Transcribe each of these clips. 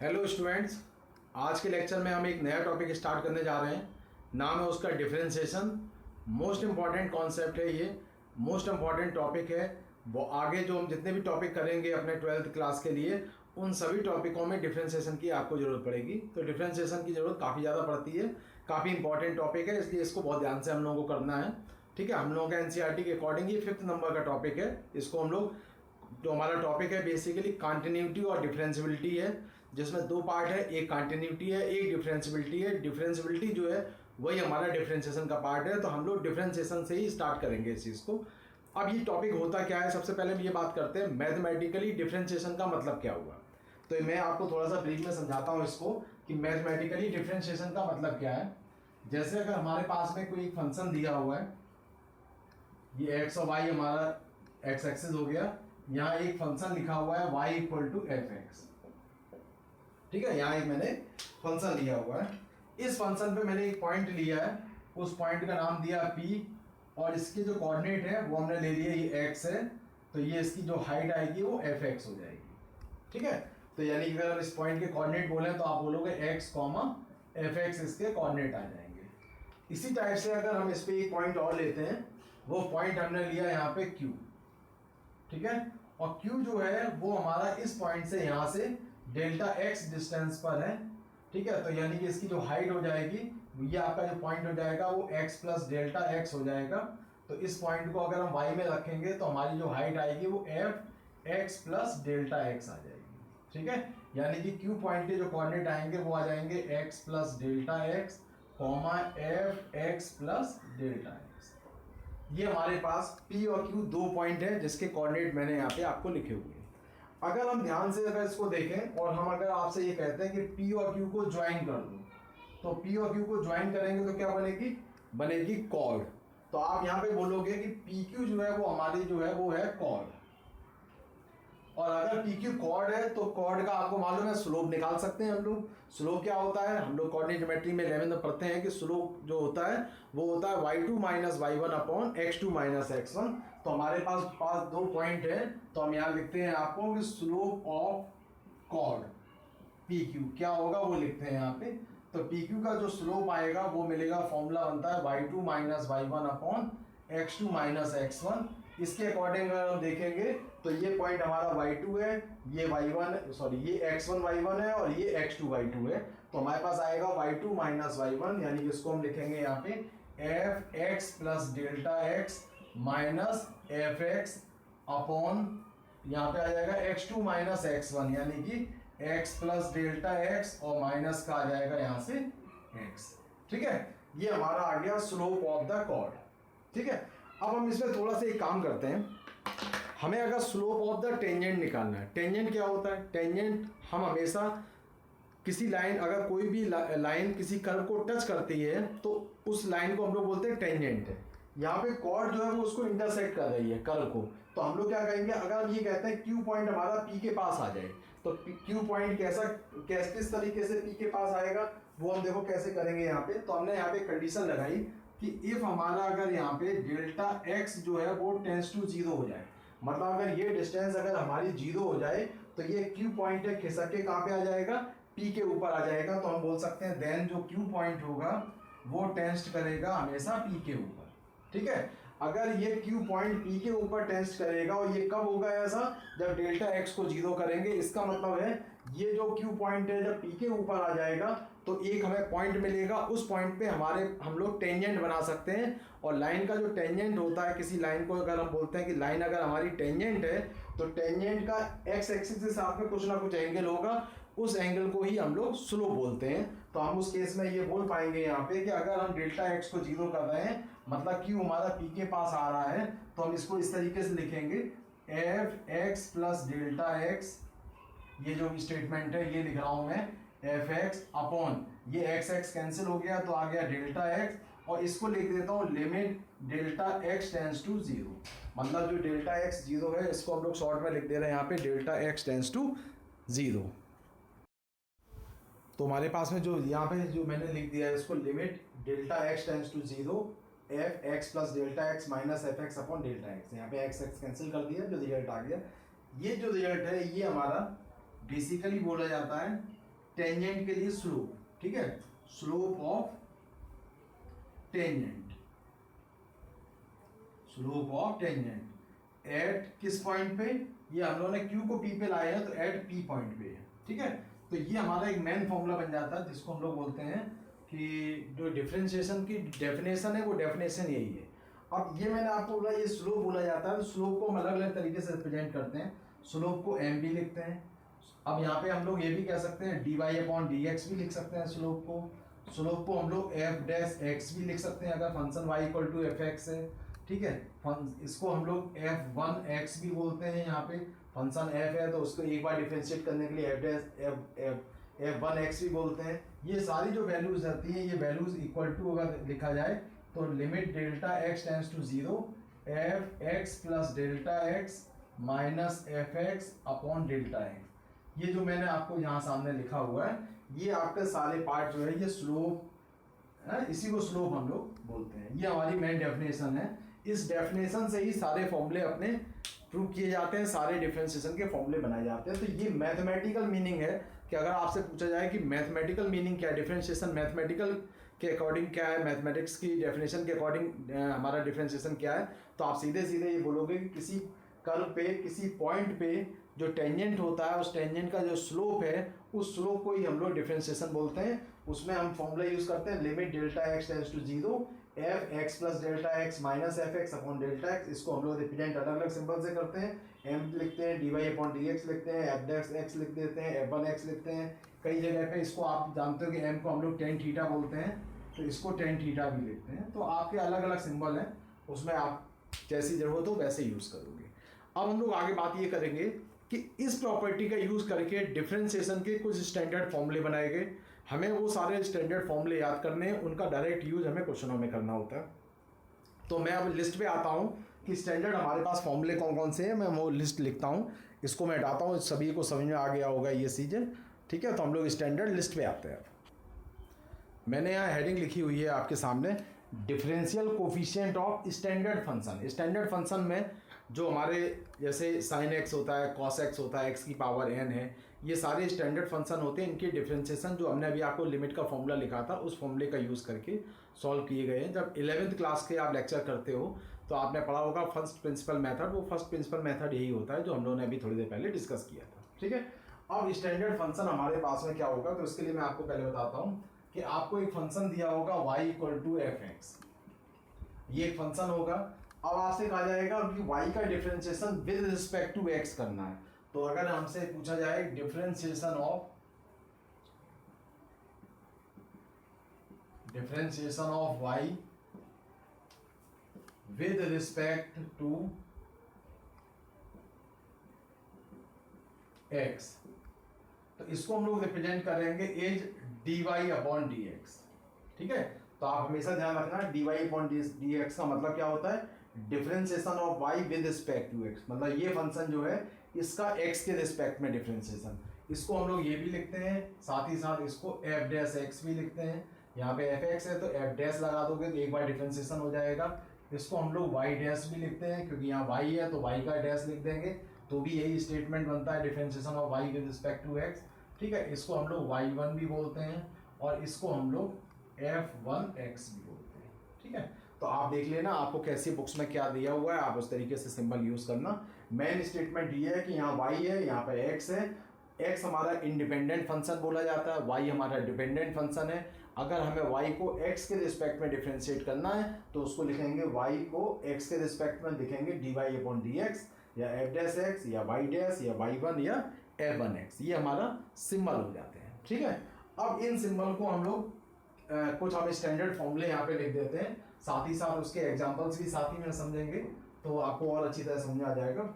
Hello students, आज के lecture में हम एक नया टॉपिक स्टार्ट करने जा रहे हैं। नाम है उसका डिफरेंशिएशन। मोस्ट इम्पॉर्टेंट कॉन्सेप्ट है ये, मोस्ट इम्पॉर्टेंट टॉपिक है। वो आगे जो हम जितने भी टॉपिक करेंगे अपने 12th क्लास के लिए, उन सभी टॉपिकों में डिफरेंशिएशन की आपको ज़रूरत पड़ेगी। तो डिफरेंशिएशन की ज़रूरत काफ़ी ज़्यादा पड़ती है, काफ़ी इंपॉर्टेंट टॉपिक है, इसलिए इसको बहुत ध्यान से हम लोगों को करना है। ठीक है, हम लोगों का एनसीईआरटी के अकॉर्डिंग ये 5th नंबर का टॉपिक है। इसको हम लोग, जो हमारा टॉपिक है बेसिकली कंटिन्यूटी और डिफरेंशियबिलिटी है, जिसमें दो पार्ट है, एक कंटिन्यूटी है, एक डिफरेंशियबिलिटी है। डिफरेंशियबिलिटी जो है वही हमारा डिफरेंशिएशन का पार्ट है। तो हम लोग डिफरेंशिएशन से ही स्टार्ट करेंगे इस चीज़ को। अब ये टॉपिक होता क्या है, सबसे पहले हम ये बात करते हैं मैथमेटिकली डिफरेंशिएशन का मतलब क्या हुआ। तो मैं आपको थोड़ा सा ब्रीफ में समझाता हूँ इसको कि मैथमेटिकली डिफरेंशिएशन का मतलब क्या है। जैसे अगर हमारे पास में कोई फंक्शन दिया हुआ है, ये एक्स और वाई हमारा एक्स एक्सिस हो गया, यहाँ एक फंक्शन लिखा हुआ है y equal to f x. ठीक है, यहाँ एक मैंने फंक्शन लिया हुआ है। इस फंक्शन पे मैंने एक पॉइंट लिया है, उस पॉइंट का नाम दिया p, और इसके जो कोऑर्डिनेट है वो हमने ले लिया, ये x है, तो ये इसकी जो हाइट आएगी वो एफ एक्स हो जाएगी। ठीक है, तो यानी कि अगर इस पॉइंट के कोऑर्डिनेट बोले तो आप बोलोगे x कॉमा एफ एक्स, इसके कोऑर्डिनेट आ जाएंगे। इसी टाइप से अगर हम इस पे एक पॉइंट और लेते हैं, वो पॉइंट हमने लिया यहाँ पे q। ठीक है, और Q जो है वो हमारा इस पॉइंट से यहाँ से डेल्टा x डिस्टेंस पर है। ठीक है, तो यानी कि इसकी जो हाइट हो जाएगी, ये आपका जो पॉइंट हो जाएगा वो x प्लस डेल्टा x हो जाएगा। तो इस पॉइंट को अगर हम y में रखेंगे तो हमारी जो हाइट आएगी वो f x plus delta x आ जाएगी। ठीक है, यानी कि Q पॉइंट के जो कोऑर्डिनेट आएंगे वो आ जाएंगे x plus delta x comma F x plus delta x। ये हमारे पास P और Q दो पॉइंट है जिसके कोऑर्डिनेट मैंने यहाँ पे आपको लिखे हुए हैं। अगर हम ध्यान से अगर इसको देखें और हम अगर आपसे ये कहते हैं कि P और Q को ज्वाइन कर दो, तो P और Q को ज्वाइन करेंगे तो क्या बनेगी, बनेगी कॉर्ड। तो आप यहाँ पे बोलोगे कि PQ जो है वो हमारी जो है वो है कॉर्ड। और अगर PQ कॉर्ड है तो कॉर्ड का आपको मालूम है स्लोप निकाल सकते हैं हम लोग। स्लोप क्या होता है, हम लोग कोऑर्डिनेट ज्योमेट्री में 11th में पढ़ते हैं कि स्लोप जो होता है वो होता है y2 minus y1 upon x2 minus x1। तो हमारे पास दो पॉइंट है, तो हम यहाँ लिखते हैं आपको कि स्लोप ऑफ कॉर्ड PQ क्या होगा वो लिखते हैं यहाँ पे। तो PQ का जो स्लोप आएगा वो मिलेगा, फॉर्मूला बनता है y2 minus y1 upon x2 minus x1। इसके अकॉर्डिंग अगर हम देखेंगे तो ये पॉइंट हमारा y2 है, ये y1 सॉरी ये x1 y1 है और ये x2 y2 है। तो हमारे पास आएगा y2 माइनस y1, यानी कि इसको हम लिखेंगे यहाँ पे F x plus delta x minus f x upon यहाँ पे आ जाएगा x2 माइनस x1, यानी कि x प्लस डेल्टा x और माइनस का आ जाएगा यहाँ से x। ठीक है, ये हमारा आ गया स्लोप ऑफ द कॉर्ड। ठीक है, अब हम इसमें थोड़ा सा एक काम करते हैं। हमें अगर स्लोप ऑफ द टेंजेंट निकालना है, टेंजेंट क्या होता है, टेंजेंट हम हमेशा किसी लाइन, अगर कोई भी लाइन किसी कर्व को टच करती है तो उस लाइन को हम लोग बोलते हैं टेंजेंट है। यहाँ पे कॉर्ड जो है वो उसको इंटरसेक्ट कर रही है कर्व को, तो हम लोग क्या कहेंगे, अगर हम ये कहते हैं Q पॉइंट हमारा P के पास आ जाए, तो Q पॉइंट किस तरीके से P के पास आएगा वो हम देखो कैसे करेंगे। यहाँ पे तो हमने यहाँ पे कंडीशन लगाई कि इफ हमारा अगर यहाँ पे डेल्टा x जो है वो टेंस टू 0 हो जाए, मतलब अगर ये डिस्टेंस अगर हमारी 0 हो जाए तो ये Q पॉइंट है खिसक के कहाँ पे आ जाएगा, P के ऊपर आ जाएगा। तो हम बोल सकते हैं देन जो Q पॉइंट होगा वो टेंस्ट करेगा हमेशा P के ऊपर। ठीक है, अगर ये Q पॉइंट P के ऊपर टेंस्ट करेगा, और ये कब होगा ऐसा, जब डेल्टा x को 0 करेंगे। इसका मतलब है ये जो Q पॉइंट है जब P के ऊपर आ जाएगा तो एक हमें पॉइंट मिलेगा, उस पॉइंट पे हम लोग टेंजेंट बना सकते हैं। और लाइन का जो टेंजेंट होता है, किसी लाइन को अगर हम बोलते हैं कि लाइन अगर हमारी टेंजेंट है तो टेंजेंट का x एक्सिस के साथ में कुछ ना कुछ एंगल होगा, उस एंगल को ही हम लोग स्लोप बोलते हैं। तो हम उस केस में ये बोल पाएंगे यहाँ पे कि अगर हम डेल्टा x को 0 कर रहे हैं, मतलब Q हमारा P के पास आ रहा है, तो हम इसको इस तरीके से लिखेंगे F x plus delta x। ये जो स्टेटमेंट है ये लिख रहा हूं मैं, एफ एक्स अपॉन ये एक्स एक्स कैंसिल हो गया तो आ गया डेल्टा x, और इसको लिख देता हूं limit delta x tends to 0। मतलब जो डेल्टा x 0 है इसको हम लोग शॉर्ट में लिख दे रहे हैं यहाँ पे डेल्टा x टेंस टू 0। तो हमारे पास में जो यहाँ पे जो मैंने लिख दिया है इसको limit delta x tends to 0 f x plus delta x minus f x upon delta x। यहाँ पे x x कैंसिल कर दिया, जो रिजल्ट आ गया, ये जो रिजल्ट है ये हमारा बेसिकली बोला जाता है टेंजेंट के लिए स्लोप, ठीक है, slope of tangent, slope of tangent at किस पॉइंट पे, ये हम लोगों ने Q को P पे लाया है तो एट P पॉइंट पे है, ठीक है। तो ये हमारा एक मेन फॉर्मूला बन जाता है जिसको हम लोग बोलते हैं कि जो डिफरेंशिएशन की डेफिनेशन है वो डेफिनेशन यही है। अब ये मैंने आपको बोला ये स्लोप बोला जाता है, तो स्लोप को हम अलग अलग तरीके से रिप्रेजेंट करते हैं। स्लोप को एम भी लिखते हैं, अब यहाँ पे हम लोग ये भी कह सकते हैं dy/dx भी लिख सकते हैं स्लोप को। स्लोप को हम लोग f'(x) भी लिख सकते हैं अगर फंक्शन y = fx है, ठीक है। इसको हम लोग f(1x) भी बोलते हैं, यहाँ पे फंक्शन f है तो उसको एक बार डिफरेंशिएट करने के लिए f(1x) भी बोलते हैं। ये सारी जो वैल्यूज रहती हैं, ये वैल्यूज इक्वल टू अगर लिखा जाए तो limit Δx tends to 0 f(x + Δx - fx/Δx)। ये जो मैंने आपको यहाँ सामने लिखा हुआ है, ये आपके सारे पार्ट जो है ये स्लोप है, इसी को स्लोप हम लोग बोलते हैं। ये हमारी मेन डेफिनेशन है। इस डेफिनेशन से ही सारे फॉर्मूले अपने प्रूव किए जाते हैं, सारे डिफरेंशिएशन के फॉर्मूले बनाए जाते हैं। तो ये मैथमेटिकल मीनिंग है कि अगर आपसे पूछा जाए कि मैथमेटिकल मीनिंग क्या है, डिफरेंशिएशन मैथमेटिकल के अकॉर्डिंग क्या है, मैथमेटिक्स की डेफिनेशन के अकॉर्डिंग हमारा डिफरेंशिएशन क्या है, तो आप सीधे सीधे ये बोलोगे कि किसी कर्व पे, किसी पॉइंट पे जो टेंजेंट होता है, उस टेंजेंट का जो स्लोप है, उस स्लोप को ही हम लोग डिफरेंशिएशन बोलते हैं। उसमें हम फॉर्मूला यूज करते हैं limit Δx tends to 0 f(x + Δx - fx/Δx)। इसको हम लोग रिप्रेजेंट अलग अलग सिंबल से करते हैं, m लिखते हैं, dy/dx लिखते हैं, f'(x) लिख देते हैं, f(1x) लिखते हैं। कई जगह पे इसको आप जानते हो कि m को हम लोग tan थीटा बोलते हैं, तो इसको tan थीटा भी लिखते हैं। तो आपके अलग अलग सिंबल हैं, उसमें आप जैसी जरूरत हो वैसे यूज़ करोगे। अब हम लोग आगे बात ये करेंगे कि इस प्रॉपर्टी का यूज़ करके डिफरेंशिएशन के कुछ स्टैंडर्ड फॉर्मूले बनाए गए। हमें वो सारे स्टैंडर्ड फॉर्मूले याद करने हैं, उनका डायरेक्ट यूज हमें क्वेश्चनों में करना होता है। तो मैं अब लिस्ट पे आता हूँ कि स्टैंडर्ड हमारे पास फॉर्मूले कौन कौन से हैं, मैं वो लिस्ट लिखता हूँ, इसको मैं हटाता हूँ, सभी को समझ में आ गया होगा ये चीज़ें, ठीक है। तो हम लोग स्टैंडर्ड लिस्ट पे आते हैं। मैंने यहाँ हेडिंग लिखी हुई है आपके सामने, differential coefficient of standard function. Standard function में जो हमारे जैसे sin x होता है, cos x होता है, x की पावर n है, ये सारे स्टैंडर्ड फंक्शन होते हैं। इनके डिफरेंशिएशन जो हमने अभी आपको लिमिट का फॉर्मूला लिखा था, उस फॉर्मूले का यूज़ करके सॉल्व किए गए हैं। जब 11th क्लास के आप लेक्चर करते हो तो आपने पढ़ा होगा फर्स्ट प्रिंसिपल मेथड। वो फर्स्ट प्रिंसिपल मेथड यही होता है जो हम लोगों ने अभी थोड़ी देर पहले डिस्कस किया था, ठीक है। अब स्टैंडर्ड फंक्शन हमारे पास में क्या होगा, तो इसके लिए मैं आपको पहले बताता हूँ कि आपको एक फंक्शन दिया होगा y = fx, ये एक फंक्शन होगा। अब आपसे कहा जाएगा कि y का differentiation with respect to x करना है। तो अगर हमसे पूछा जाए differentiation of y with respect to x, तो इसको हम लोग रिप्रेजेंट करेंगे एज dy/dx, ठीक है। तो आप हमेशा ध्यान रखना dy/dx का मतलब क्या होता है, differentiation of y with respect to x, मतलब ये फंक्शन जो है इसका x के रिस्पेक्ट में डिफरेंशिएशन। इसको हम लोग ये भी लिखते हैं, साथ ही साथ इसको f'(x) भी लिखते हैं। यहाँ पे fx है तो f' लगा दोगे तो एक बार डिफरेंशिएशन हो जाएगा। इसको हम लोग y' भी लिखते हैं, क्योंकि यहाँ y है तो y का डैश लिख देंगे, तो भी यही स्टेटमेंट बनता है differentiation of y with respect to x, ठीक है। इसको हम लोग y1 भी बोलते हैं और इसको हम लोग f'(1x) भी बोलते हैं, ठीक है। तो आप देख लेना आपको कैसी बुक्स में क्या दिया हुआ है, आप उस तरीके से सिंबल यूज करना। मेन स्टेटमेंट ये है कि यहाँ y है, यहाँ पे x है। x हमारा इंडिपेंडेंट फंक्शन बोला जाता है, y हमारा डिपेंडेंट फंक्शन है। अगर हमें y को x के रिस्पेक्ट में डिफरेंशिएट करना है तो उसको लिखेंगे, y को x के रिस्पेक्ट में लिखेंगे dy/dx या f'(x) या y' या y1 या f'(1x), ये हमारा सिंबल हो जाते हैं, ठीक है। अब इन सिंबल को हम लोग कुछ हम स्टैंडर्ड फॉर्मूले यहाँ पे लिख देते हैं, साथ ही साथ उसके एग्जांपल्स भी साथ ही में समझेंगे तो आपको और अच्छी तरह समझ आ जाएगा।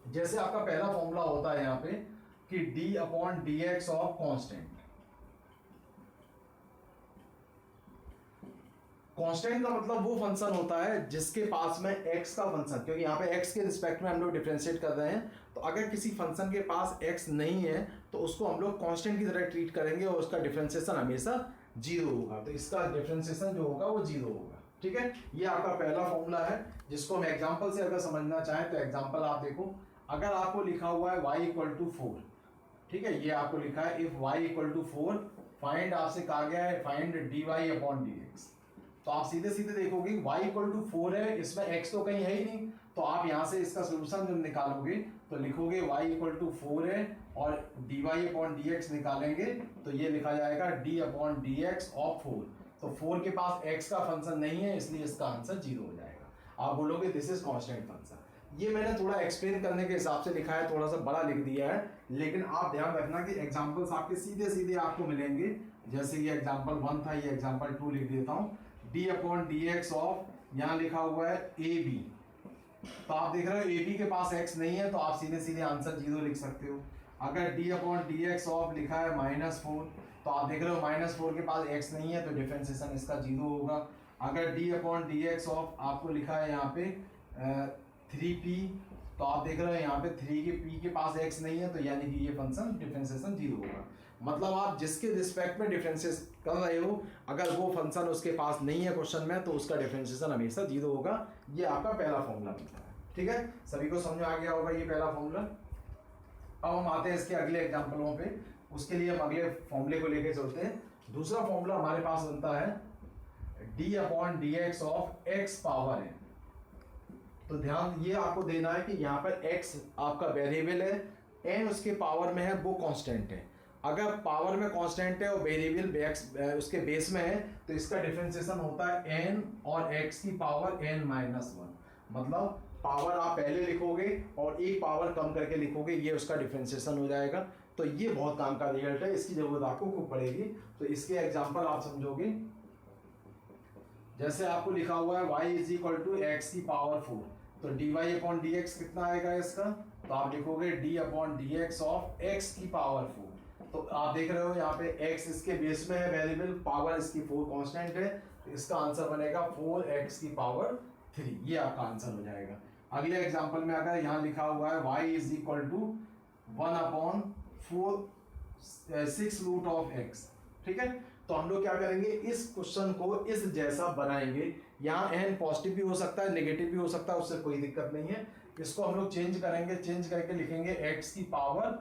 जैसे आपका पहला फॉर्मूला होता है यहाँ पे कि d/dx ऑफ कांस्टेंट। कांस्टेंट का मतलब वो फंक्शन होता है जिसके पास में x का फंक्शन, क्योंकि यहाँ पे x के रिस्पेक्ट में हम लोग डिफरेंशिएट कर रहे हैं, तो अगर किसी फंक्शन के पास x नहीं है तो उसको हम लोग कांस्टेंट की तरह ट्रीट करेंगे और उसका डिफरेंशिएशन हमेशा 0 होगा। तो इसका डिफरेंशिएशन जो होगा वो 0 होगा, ठीक है। ये आपका पहला फॉर्मूला है जिसको हम एग्जांपल से अगर समझना चाहें तो एग्जांपल आप देखो, अगर आपको लिखा हुआ है y = 4, ठीक है, ये आपको लिखा है if y equal to 4, find आपसे कहा गया है फाइंड dy अपॉन dx। तो आप सीधे सीधे देखोगे y इक्वल टू 4 है, इसमें x तो कहीं है ही नहीं, तो आप यहाँ से इसका सोल्यूशन जब निकालोगे तो लिखोगे y इक्वल टू 4 है और dy अपॉन dx निकालेंगे तो ये लिखा जाएगा d अपॉन dx ऑफ 4। तो 4 के पास x का फंक्शन नहीं है, इसलिए इसका आंसर 0 हो जाएगा। आप बोलोगे दिस इज कांस्टेंट फंक्शन। ये मैंने थोड़ा एक्सप्लेन करने के हिसाब से लिखा है, थोड़ा सा बड़ा लिख दिया है, लेकिन आप ध्यान रखना कि एग्जांपल्स आपके सीधे सीधे आपको मिलेंगे। जैसे ये एग्जांपल 1 था, ये एग्जांपल 2 लिख देता हूँ, d अपॉन dx ऑफ, यहाँ लिखा हुआ है ab। तो आप देख रहे हो ab के पास x नहीं है, तो आप सीधे सीधे आंसर 0 लिख सकते हो। अगर d अपॉन dx ऑफ लिखा है -4, तो आप देख रहे हो -4 के पास x नहीं है, तो डिफरेंशिएशन इसका 0 होगा। अगर d अपॉन dx ऑफ आपको लिखा है यहाँ पे 3p, तो आप देख रहे हो यहाँ पे 3 के p के पास x नहीं है, तो यानी कि ये फंक्शन डिफरेंशिएशन 0 होगा। मतलब आप जिसके रिस्पेक्ट में डिफरेंशिएट कर रहे हो, अगर वो फंक्शन उसके पास नहीं है क्वेश्चन में, तो उसका डिफरेंशिएशन हमेशा 0 होगा। ये आपका पहला फॉर्मूला बनता है। ठीक है, सभी को समझ आ गया होगा ये पहला फॉर्मूला। अब हम आते हैं इसके अगले एग्जाम्पलों पे, उसके लिए हम अगले फॉर्मूले को लेके चलते हैं। दूसरा फॉर्मूला हमारे पास बनता है d upon dx of x power है। तो ध्यान ये आपको देना है कि यहाँ पर x आपका वेरिएबल है, n उसके पावर में है, वो कांस्टेंट है। अगर पावर में कांस्टेंट है और वेरिएबल उसके बेस में है, तो इसका डिफरेंशिएशन होता है n और x की पावर n-1। मतलब पावर आप पहले लिखोगे और एक पावर कम करके लिखोगे, ये उसका डिफरेंशिएशन हो जाएगा। तो ये बहुत काम का रिजल्ट है, इसकी जरूरत आपको खूब पड़ेगी। तो इसके एग्जाम्पल आप समझोगे। जैसे आपको लिखा हुआ है y is equal to x की पावर 4, तो dy अपॉन dx कितना आएगा इसका, तो आप लिखोगे d upon dx of x की पावर 4। तो आप देख रहे हो यहाँ पे x इसके बेस में है वेरिएबल, पावर इसकी 4 कांस्टेंट है, तो इसका आंसर बनेगा 4x की पावर 3। ये आपका आंसर हो जाएगा। अगले एग्जांपल में अगर यहाँ लिखा हुआ है y is equal to 1 upon 6 root of x, ठीक है, तो हम लोग क्या करेंगे, इस क्वेश्चन को इस जैसा बनाएंगे। यहाँ n पॉजिटिव भी हो सकता है, नेगेटिव भी हो सकता है, उससे कोई दिक्कत नहीं है। इसको हम लोग चेंज करेंगे, चेंज करके लिखेंगे x की पावर,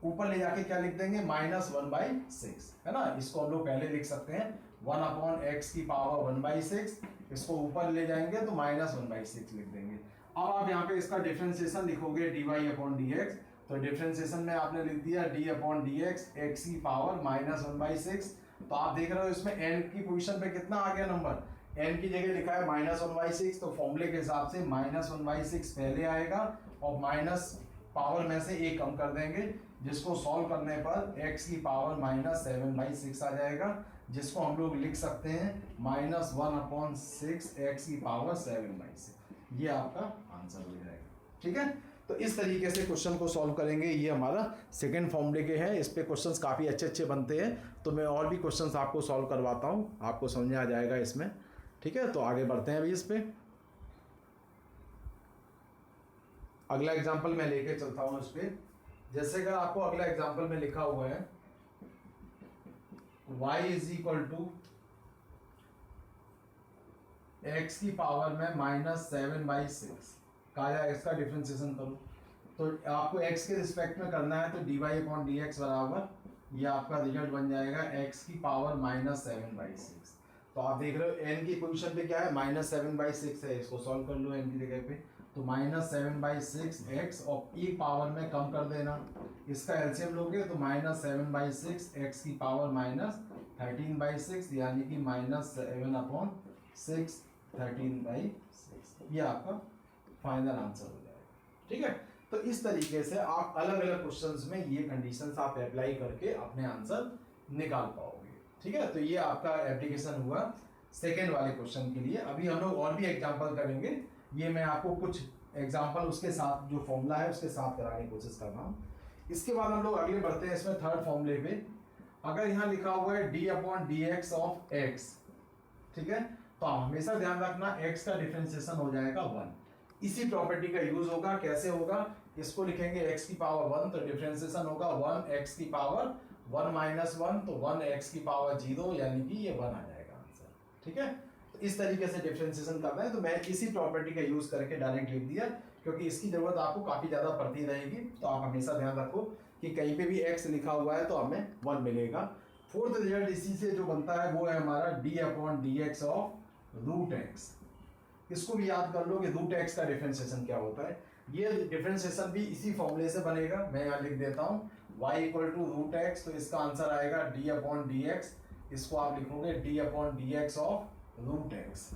ऊपर ले जाके क्या लिख देंगे -1/6, है ना। इसको हम लोग पहले लिख सकते हैं 1 अपॉन x की पावर 1/6, इसको ऊपर ले जाएंगे तो -1/6 लिख देंगे। अब आप यहाँ पे इसका डिफरेंशिएशन लिखोगे dy अपॉन dx, तो डिफरेंशिएशन में आपने लिख दिया d अपॉन dx x की पावर -1/6। तो आप देख रहे हो इसमें n की पोजीशन पे कितना आ गया नंबर, n की जगह लिखा है -1/6, तो फॉर्मूले के हिसाब से -1/6 पहले आएगा और माइनस पावर में से एक कम कर देंगे, जिसको सॉल्व करने पर x की पावर -7/6 आ जाएगा, जिसको हम लोग लिख सकते हैं -1/6 x की पावर 7/6। ये आपका आंसर हो जाएगा। ठीक है, तो इस तरीके से क्वेश्चन को सॉल्व करेंगे। ये हमारा सेकंड फॉर्मूले के हैं, इस पे क्वेश्चंस काफ़ी अच्छे अच्छे बनते हैं, तो मैं और भी क्वेश्चंस आपको सॉल्व करवाता हूँ, आपको समझ आ जाएगा इसमें। ठीक है, तो आगे बढ़ते हैं अभी इस पे। अगला एग्जाम्पल मैं लेके चलता हूँ इस पे। जैसे अगर आपको अगला एग्जाम्पल में लिखा हुआ है y is equal to x की पावर में -7/6 कहा जाए, इसका डिफरेंशिएशन करो, तो आपको x के रिस्पेक्ट में करना है, तो dy अपॉन dx बराबर, ये आपका रिजल्ट बन जाएगा x की पावर -7/6। तो आप देख रहे हो n की पोजीशन पे क्या है, -7/6 है, इसको सॉल्व कर लो n की जगह पे, तो -7/6 x और एक पावर में कम कर देना, इसका एलसीएम लोगे तो -7/6 x की पावर -13/6, यानी कि -7/6 13/6, ये आपका फाइनल आंसर हो जाएगा। ठीक है, तो इस तरीके से आप अलग अलग क्वेश्चंस में ये कंडीशंस आप अप्लाई करके अपने आंसर निकाल पाओगे। ठीक है, तो ये आपका एप्लीकेशन हुआ सेकेंड वाले क्वेश्चन के लिए। अभी हम लोग और भी एग्जाम्पल करेंगे, ये मैं आपको कुछ एग्जाम्पल उसके साथ जो फॉर्मूला है उसके साथ कराने की कोशिश कर रहा हूँ। इसके बाद हम लोग आगे बढ़ते हैं इसमें थर्ड फॉर्मूले पे। अगर यहाँ लिखा हुआ है d upon dx of x, ठीक है, तो हमेशा ध्यान रखना x का डिफरेंशिएशन हो जाएगा 1। इसी प्रॉपर्टी का यूज होगा, कैसे होगा, इसको लिखेंगे x की पावर 1, तो डिफरेंशिएशन होगा 1x की पावर 1 - 1, तो 1x की पावर 0, यानी कि ये 1 आ जाएगा आंसर। ठीक है, तो इस तरीके से डिफरेंशिएशन करना है, तो मैं इसी प्रॉपर्टी का यूज करके डायरेक्ट लिख दिया क्योंकि इसकी ज़रूरत आपको काफ़ी ज़्यादा पड़ती रहेगी। तो आप हमेशा ध्यान रखो कि कहीं पे भी x लिखा हुआ है तो हमें 1 मिलेगा। फोर्थ रिजल्ट इसी से जो बनता है वो है हमारा d/dx ऑफ रूट एक्स। इसको भी याद कर लो कि रूट एक्स का डिफरेंशिएशन क्या होता है। ये डिफरेंशिएशन भी इसी फॉर्मूले से बनेगा, मैं यहाँ लिख देता हूँ y equal to root x, तो इसका आंसर आएगा d/dx। इसको आप लिखोगे d/dx of root x.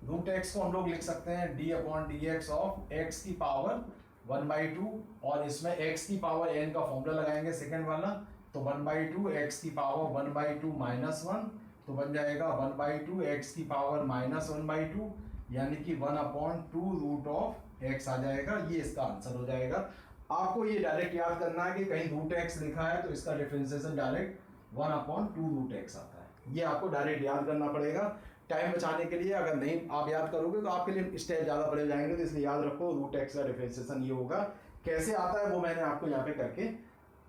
Root x को हम लोग लिख सकते हैं d/dx ऑफ x की पावर 1/2, और इसमें x की पावर n का फॉर्मूला लगाएंगे सेकंड वाला, तो 1/2 x की पावर 1/2 माइनस 1, तो बन जाएगा 1/2 x की पावर माइनस 1/2, यानी कि 1/2 रूट ऑफ x आ जाएगा। ये इसका आंसर हो जाएगा। आपको ये डायरेक्ट याद करना है कि कहीं रूट x लिखा है तो इसका डिफरेंशिएशन डायरेक्ट 1/2 रूट x आता है। ये आपको डायरेक्ट याद करना पड़ेगा टाइम बचाने के लिए। अगर नहीं आप याद करोगे तो आपके लिए स्टेप ज़्यादा बड़े हो जाएंगे, तो इसलिए याद रखो रूट एक्स का डिफरेंशिएशन ये होगा। कैसे आता है वो मैंने आपको यहाँ पे करके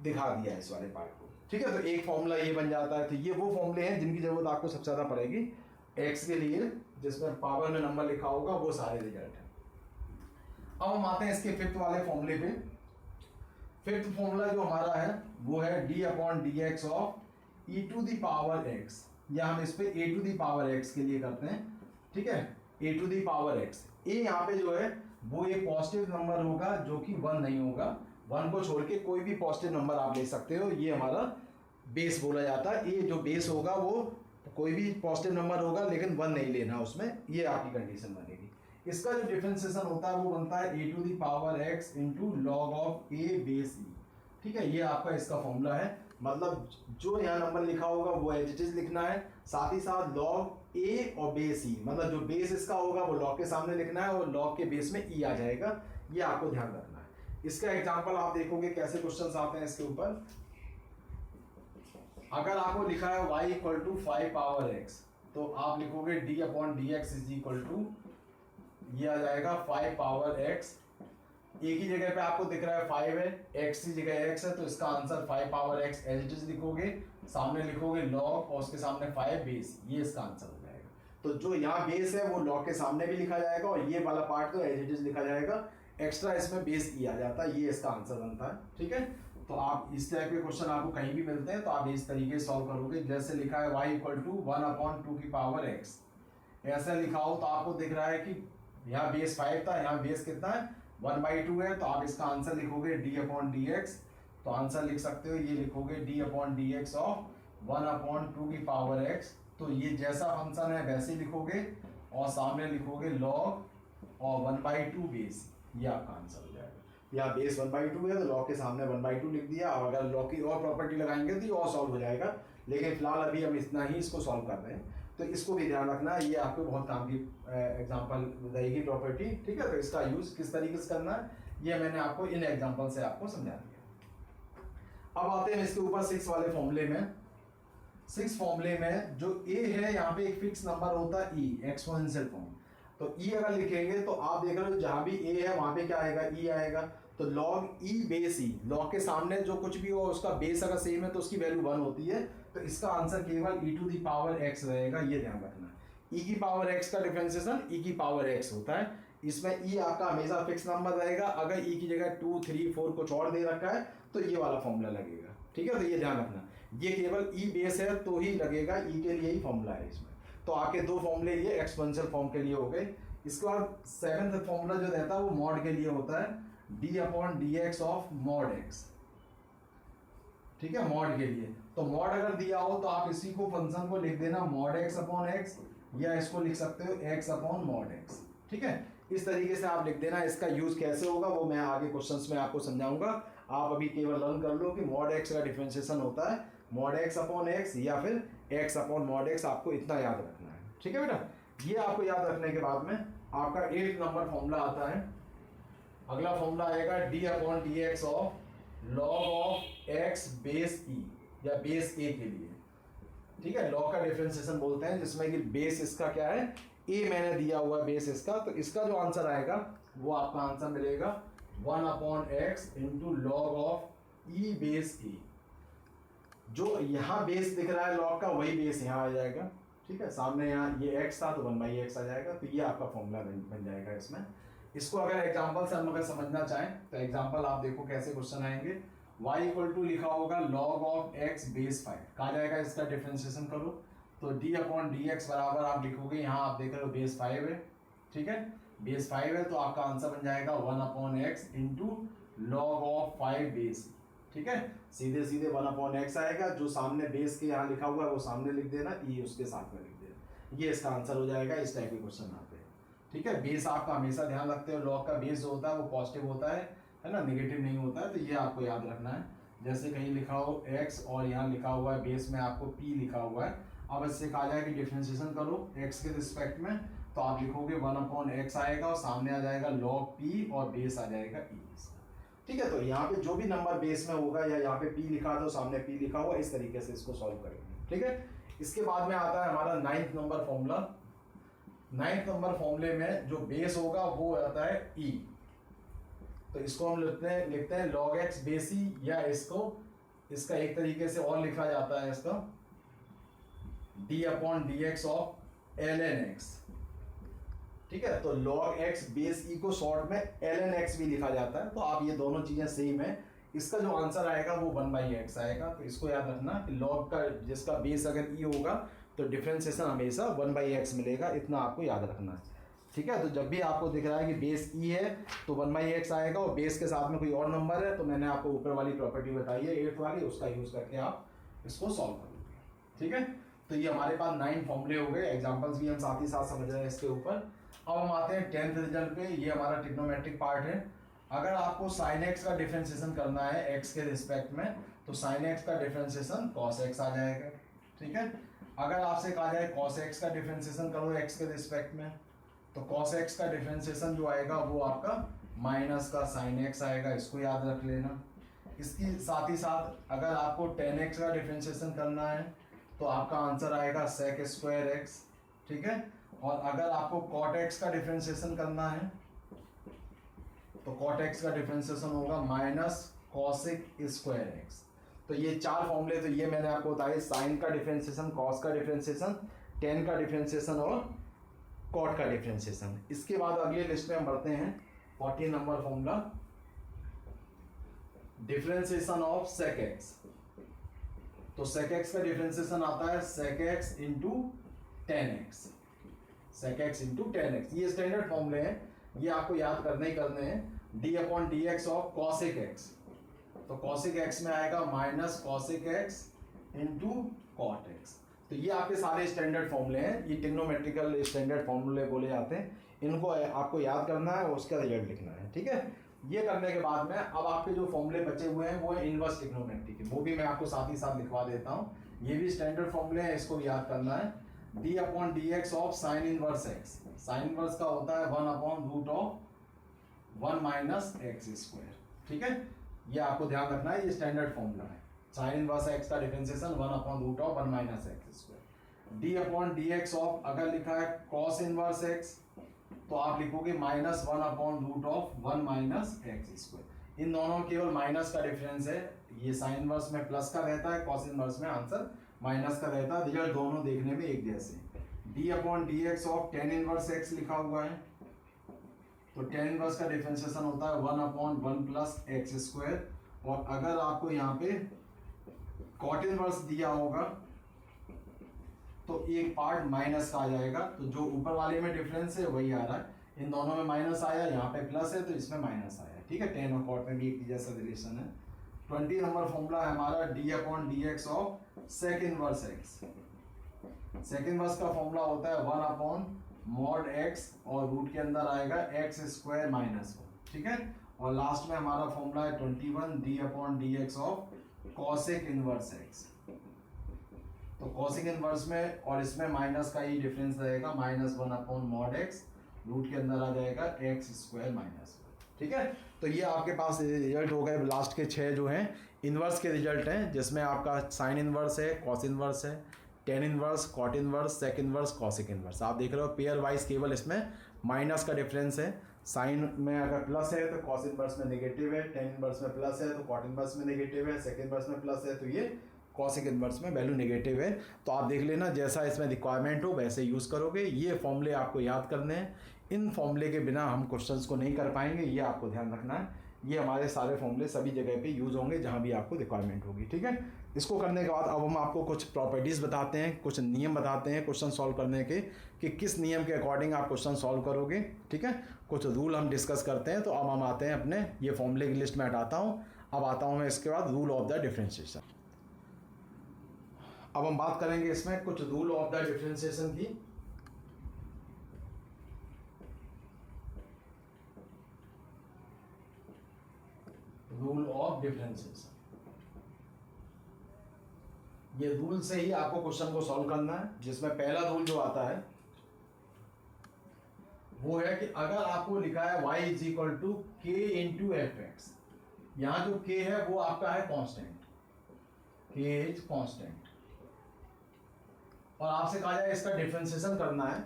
दिखा दिया है इस वाले पार्ट को, ठीक है। तो एक फॉर्मूला ये बन जाता है। तो ये वो फॉर्मूले हैं जिनकी जरूरत आपको सबसे ज़्यादा पड़ेगी एक्स के लिए, जिसमें पावर में नंबर लिखा होगा वो सारे रिजल्ट हैं। अब हम आते हैं इसके फिफ्थ वाले फॉर्मूले पे। फिफ्थ फॉर्मूला जो हमारा है वो है d/dx of e to the power x, या हम इस पे a to the power x के लिए करते हैं, ठीक है। a to the power x, a यहाँ पे जो है वो एक पॉजिटिव नंबर होगा जो कि 1 नहीं होगा। 1 को छोड़ के कोई भी पॉजिटिव नंबर आप ले सकते हो, ये हमारा बेस बोला जाता है। a जो बेस होगा वो कोई भी पॉजिटिव नंबर होगा लेकिन 1 नहीं लेना उसमें, ये आपकी कंडीशन बनेगी। इसका जो डिफरेंशिएशन होता है वो बनता है a to the power x into log of a base e, ठीक है। ये आपका इसका फॉर्मूला है। मतलब जो यहाँ नंबर लिखा होगा वो एज इट इज लिखना है, साथ ही साथ लॉग a और बेस e, मतलब जो बेस इसका होगा वो लॉग के सामने लिखना है और लॉग के बेस में e आ जाएगा। ये आपको ध्यान रखना है। इसका एग्जांपल आप देखोगे कैसे क्वेश्चंस आते हैं इसके ऊपर। अगर आपको लिखा है y equal to 5 power x, तो आप लिखोगे d/dx इज इक्वल टू, ये आ जाएगा 5 पावर x। एक ही जगह पे आपको दिख रहा है 5 है, x की जगह x है, तो इसका answer 5 power x as it is लिखोगे, सामने लिखोगे लॉग और उसके सामने 5 बेस, ये इसका आंसर हो जाएगा। तो जो यहाँ बेस है वो लॉग के सामने भी लिखा जाएगा और ये वाला पार्ट तो एज इट इज लिखा जाएगा, एक्स्ट्रा इसमें बेस ई आ जाता है, ये इसका आंसर बनता है, ठीक है। तो आप इस टाइप के क्वेश्चन आपको कहीं भी मिलते हैं तो आप इस तरीके से सॉल्व करोगे। जैसे लिखा है y इक्वल टू 1/2 की पावर x, ऐसा लिखा हो तो आपको दिख रहा है कि यहाँ बेस 5 था, यहाँ बेस कितना है 1/2 है, तो आप इसका आंसर लिखोगे d/dx। तो आंसर लिख सकते हो, ये लिखोगे d/dx ऑफ 1/2 की पावर x। तो ये जैसा फंक्शन है वैसे लिखोगे और सामने लिखोगे लॉग और 1/2 बेस, ये आपका आंसर हो जाएगा। यहाँ बेस 1/2 है तो लॉग के सामने 1/2 लिख दिया, और अगर लॉग की और प्रॉपर्टी लगाएंगे तो ये और सॉल्व हो जाएगा, लेकिन फिलहाल अभी हम इतना ही इसको सॉल्व कर रहे हैं। तो इसको भी ध्यान रखना है, ये आपको बहुत काम की एग्जांपल रहेगी प्रॉपर्टी, ठीक है। तो इसका यूज किस तरीके से करना है ये मैंने आपको इन एग्जांपल से आपको समझा दिया। अब आते हैं इसके ऊपर 6 वाले फॉर्मूले में। 6 फॉर्मूले में जो a है यहाँ पे एक फिक्स नंबर होता है e, एक्सपोनेंशियल फॉर्म। तो e अगर लिखेंगे तो आप देख रहे हो जहाँ भी a है वहाँ पे क्या आएगा, e आएगा। तो log e base e, log के सामने जो कुछ भी हो उसका बेस अगर सेम है तो उसकी वैल्यू 1 होती है, तो इसका आंसर केवल e to the power x रहेगा, ये ध्यान रखना है। e की पावर x का डिफरेंशिएशन e की पावर x होता है, इसमें e आपका हमेशा फिक्स नंबर रहेगा। अगर e की जगह 2, 3, 4 कुछ और दे रखा है तो ये वाला फॉर्मूला लगेगा, ठीक है। तो ये ध्यान रखना, ये केवल e बेस है तो ही लगेगा, e के लिए ही फॉर्मूला है इसमें। तो आपके 2 फॉर्मूले ये एक्सपोनेंशियल फॉर्म के लिए हो गए। इसके बाद 7th फॉर्मूला जो रहता है वो मॉड के लिए होता है, d/dx ऑफ मॉड x, ठीक है, मॉड के लिए। तो मॉड अगर दिया हो तो आप इसी को फंक्शन को लिख देना मॉड x/x, या इसको लिख सकते हो x/mod x, ठीक है। इस तरीके से आप लिख देना। इसका यूज कैसे होगा वो मैं आगे क्वेश्चंस में आपको समझाऊंगा। आप अभी केवल लर्न कर लो कि मॉड x का डिफरेंशिएशन होता है मॉड x/x या फिर x/mod x, आपको इतना याद रखना है, ठीक है बेटा। ये आपको याद रखने के बाद में आपका 8 नंबर फॉर्मूला आता है। अगला फॉर्मूला आएगा d/dx of log of x base e, या बेस a के लिए, ठीक है। लॉग का डिफरेंशिएशन बोलते हैं, जिसमें कि बेस इसका क्या है a मैंने दिया हुआ है बेस इसका, तो इसका जो आंसर आएगा वो आपका आंसर मिलेगा 1/x into log of e base a। जो यहाँ बेस दिख रहा है लॉग का वही बेस यहाँ आ जाएगा, ठीक है। सामने यहाँ ये x था तो 1/x आ जाएगा, तो ये आपका फॉर्मूला बन जाएगा इसमें। इसको अगर एग्जांपल से हम अगर समझना चाहें तो एग्जांपल आप देखो कैसे क्वेश्चन आएंगे। y इक्वल टू लिखा होगा log ऑफ x बेस 5, कहा जाएगा इसका डिफरेंशिएशन करो तो d अपॉन डी एक्स बराबर आप लिखोगे, यहाँ आप देख रहे हो बेस 5 है, ठीक है, बेस 5 है तो आपका आंसर बन जाएगा 1 upon x into log of 5 base, ठीक है, सीधे सीधे 1 अपॉन एक्स आएगा, जो सामने बेस के यहाँ लिखा हुआ है वो सामने लिख देना, ये उसके साथ में लिख देना, ये इसका आंसर हो जाएगा। इस टाइप के क्वेश्चन आते हैं, ठीक है। बेस आपका हमेशा ध्यान रखते हो, लॉग का बेस जो होता है वो पॉजिटिव होता है ना, नेगेटिव नहीं होता है, तो ये आपको याद रखना है। जैसे कहीं लिखा हो x और यहाँ लिखा हुआ है बेस में आपको p लिखा हुआ है, अब इससे कहा जाए कि डिफरेंशिएशन करो x के रिस्पेक्ट में, तो आप लिखोगे 1 अपॉन एक्स आएगा और सामने आ जाएगा log p और बेस आ जाएगा e, ठीक है। तो यहाँ पे जो भी नंबर बेस में होगा या यहाँ पे p लिखा था सामने p लिखा हुआ, इस तरीके से इसको सॉल्व करेंगे, ठीक है। इसके बाद में आता है हमारा 9th number formula. 9th number फॉर्मूले में जो बेस होगा वो आता है e, तो इसको हम लिखते हैं log x बेस e, या इसका एक तरीके से और लिखा जाता है इसका d upon D x of ln x, ठीक है। तो log x बेस e को शॉर्ट में ln x भी लिखा जाता है, तो आप ये दोनों चीजें सेम है। इसका जो आंसर आएगा वो 1/x आएगा, तो इसको याद रखना कि log का जिसका बेस अगर e होगा तो डिफरेंशिएशन हमेशा 1/x मिलेगा, इतना आपको याद रखना है, ठीक है। तो जब भी आपको दिख रहा है कि बेस e है तो 1/x आएगा, और बेस के साथ में कोई और नंबर है तो मैंने आपको ऊपर वाली प्रॉपर्टी बताई है 8th वाली, उसका यूज करके आप इसको सॉल्व कर लोगे, ठीक है। तो ये हमारे पास 9 फॉर्मूले हो गए, एग्जांपल्स भी हम साथ ही साथ समझ रहे हैं इसके ऊपर। अब हम आते हैं 10th रिजल्ट पे, ये हमारा ट्रिग्नोमेट्रिक पार्ट है। अगर आपको sin x का डिफरेंशिएशन करना है x के रिस्पेक्ट में, तो sin x का डिफरेंशिएशन cos x आ जाएगा, ठीक है। अगर आपसे कहा जाए cos x का डिफरेंशिएशन करो x के रिस्पेक्ट में, तो cos x का डिफरेंशिएशन जो आएगा वो आपका माइनस का sin x आएगा, इसको याद रख लेना। इसकी साथ ही साथ अगर आपको tan x का डिफरेंशिएशन करना है तो आपका आंसर आएगा sec स्क्वायर x, ठीक है। और अगर आपको cot x का डिफरेंशिएशन करना है तो cot x का डिफरेंशिएशन होगा माइनस cosic स्क्वायर x। तो ये 4 फॉर्मूले, तो ये मैंने आपको बताया, साइन का डिफरेंशिएशन, कॉस का डिफरेंशिएशन, टेन का डिफरेंशिएशन और कॉट का डिफरेंशिएशन। इसके बाद अगले लिस्ट में हम बढ़ते हैं 14 number formula, differentiation of sec x. तो सेक एक्स का डिफरेंशिएशन आता है sec x into tan x, sec x into tan x, ये स्टैंडर्ड फॉर्मूले हैं, ये आपको याद करने ही करने हैं। D upon D x of cosec x, तो कॉसिक एक्स में आएगा minus cosec x into cot x. तो ये आपके सारे स्टैंडर्ड फॉर्मूले हैं, ये ट्रिग्नोमेट्रिकल स्टैंडर्ड फॉर्मूले बोले जाते हैं, इनको आपको याद करना है और उसका रिजल्ट लिखना है, ठीक है। ये करने के बाद में अब आपके जो फॉर्मूले बचे हुए हैं वो है इनवर्स ट्रिग्नोमेट्री के, वो भी मैं आपको साथ ही साथ लिखवा देता हूँ। ये भी स्टैंडर्ड फॉर्मूले हैं, इसको भी याद करना है। D upon D x of sine inverse x, sine inverse का होता है 1 upon root of 1 minus x square, ठीक है। ये आपको ध्यान रखना है, ये स्टैंडर्ड फॉर्मूला है। साइन इनवर्स एक्स का differentiation 1 upon root of 1 minus x square. D upon D x of अगर लिखा है कॉस इनवर्स एक्स तो आप लिखोगे minus 1 upon root of 1 minus x square. इन दोनों केवल माइनस का डिफरेंस है, ये साइन इनवर्स में प्लस का रहता है, कॉस इनवर्स में आंसर माइनस का रहता है, रिजल्ट दोनों देखने में एक जैसे। D upon D x of tan inverse x लिखा हुआ है, तो टेन इनवर्स का डिफरेंशिएशन होता है 1 अपॉन 1 प्लस एक्स स्क्वायर। और अगर आपको यहाँ पे कॉट इनवर्स दिया होगा तो एक पार्ट माइनस का आ जाएगा, तो जो ऊपर वाले में डिफरेंस है वही आ रहा है, इन दोनों में माइनस आया, यहाँ पे प्लस है तो इसमें माइनस आया, ठीक है। टेन और कॉट में भी एक जैसा रिलेशन है। 20 नंबर फॉर्मूला है हमारा d upon D x of sec inverse x. Sec inverse का फॉर्मूला होता है 1 अपॉन मॉड एक्स और रूट के अंदर आएगा एक्स स्क्वायर माइनस 1, ठीक है। और लास्ट में हमारा फॉर्मूला है 21 D upon D x of cosec inverse x. तो कॉसेक इनवर्स में और इसमें माइनस का ही डिफरेंस रहेगा, minus 1 upon mod X, root के अंदर आ जाएगा एक्स स्क्वायर माइनस 1, ठीक है। तो ये आपके पास रिजल्ट हो गए, लास्ट के 6 जो हैं इनवर्स के रिजल्ट हैं, जिसमें आपका साइन इनवर्स है, कॉस इनवर्स है, tan inverse, cot inverse, sec inverse, cosec inverse. आप देख रहे हो पेयर वाइज केवल इसमें माइनस का डिफरेंस है, साइन में अगर प्लस है तो कॉस इनवर्स में नेगेटिव है, टेन इनवर्स में प्लस है तो कॉट इनवर्स में नेगेटिव है, सेक इनवर्स में प्लस है तो ये कॉसिक इनवर्स में वैल्यू नेगेटिव है। तो आप देख लेना जैसा इसमें रिक्वायरमेंट हो वैसे यूज़ करोगे। ये फॉर्मूले आपको याद करने हैं, इन फॉर्मूले के बिना हम क्वेश्चंस को नहीं कर पाएंगे, ये आपको ध्यान रखना है। ये हमारे सारे फॉर्मूले सभी जगह पे यूज़ होंगे जहाँ भी आपको रिक्वायरमेंट होगी, ठीक है। इसको करने के बाद अब हम आपको कुछ प्रॉपर्टीज़ बताते हैं, कुछ नियम बताते हैं क्वेश्चन सॉल्व करने के, कि किस नियम के अकॉर्डिंग आप क्वेश्चन सॉल्व करोगे, ठीक है। कुछ रूल हम डिस्कस करते हैं। तो अब हम आते हैं अपने ये फॉर्मूले की लिस्ट में हटाता हूँ। अब आता हूँ मैं इसके बाद रूल ऑफ द डिफरेंशिएशन। अब हम बात करेंगे इसमें कुछ रूल ऑफ द डिफरेंशिएशन की। रूल ऑफ डिफरेंशिएशन, ये रूल से ही आपको क्वेश्चन को सॉल्व करना है। जिसमें पहला रूल जो आता है वो है कि अगर आपको लिखा है y इज इक्वल टू के इंटू एफ एक्स, यहां जो k है वो आपका है कांस्टेंट, k इज कांस्टेंट, और आपसे कहा जाए इसका डिफरेंशिएशन करना है,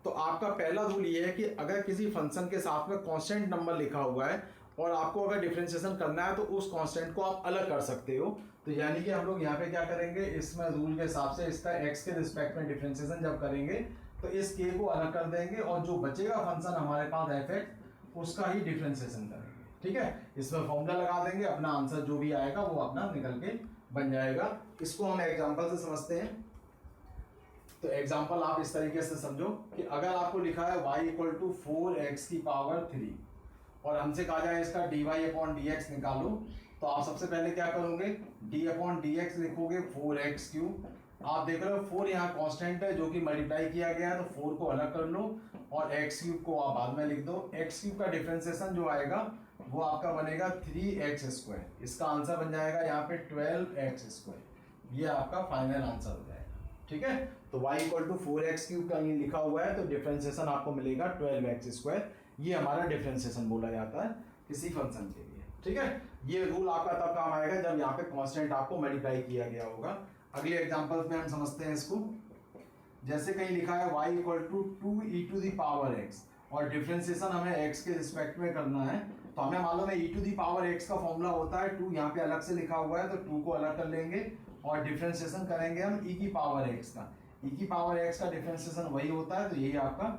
तो आपका पहला रूल ये है कि अगर किसी फंक्शन के साथ में कांस्टेंट नंबर लिखा हुआ है और आपको अगर डिफरेंशिएशन करना है तो उस कांस्टेंट को आप अलग कर सकते हो। तो यानी कि हम लोग यहाँ पे क्या करेंगे, इसमें रूल के हिसाब से इसका x के रिस्पेक्ट में डिफरेंशिएशन जब करेंगे तो इस k को अलग कर देंगे और जो बचेगा फंक्शन हमारे पास f(x) उसका ही डिफरेंशिएशन करेंगे, ठीक है। इसमें फॉर्मूला लगा देंगे, अपना आंसर जो भी आएगा वो अपना निकल के बन जाएगा। इसको हम एग्जाम्पल से समझते हैं। तो एग्जाम्पल आप इस तरीके से समझो कि अगर आपको लिखा है y इक्वल टू 4x की पावर 3 और हमसे कहा जाए इसका dy अपॉन dx निकालो, तो आप सबसे पहले क्या करोगे, d अपॉन dx लिखोगे 4x क्यूब। आप देख रहे हो 4 यहाँ कांस्टेंट है जो कि मल्टीप्लाई किया गया है, तो 4 को अलग कर लो और x क्यूब को आप बाद में लिख दो। x क्यूब का डिफरेंशिएशन जो आएगा वो आपका बनेगा 3x स्क्वायर। इसका आंसर बन जाएगा यहाँ पे 12x स्क्वायर। ये आपका फाइनल आंसर हो जाएगा, ठीक है। तो y equal to 4x cube का ये लिखा हुआ है, तो डिफरेंशिएशन आपको मिलेगा 12x स्क्वायर। ये हमारा डिफरेंशिएशन बोला जाता है किसी फंक्शन के लिए, ठीक है। ये रूल आपका तब काम आएगा जब यहाँ पे कांस्टेंट आपको मल्टीप्लाई किया गया होगा। अगले एग्जांपल्स में हम समझते हैं इसको। जैसे कहीं लिखा है y equal to 2e to the power x और डिफरेंशिएशन हमें x के रिस्पेक्ट में करना है, तो हमें मालूम है e to the power x का फॉर्मूला होता है 2, यहाँ पे अलग से लिखा हुआ है तो 2 को अलग कर लेंगे और डिफरेंशिएशन करेंगे हम e की पावर x का। e की पावर x का डिफरेंशिएशन वही होता है, तो यही आपका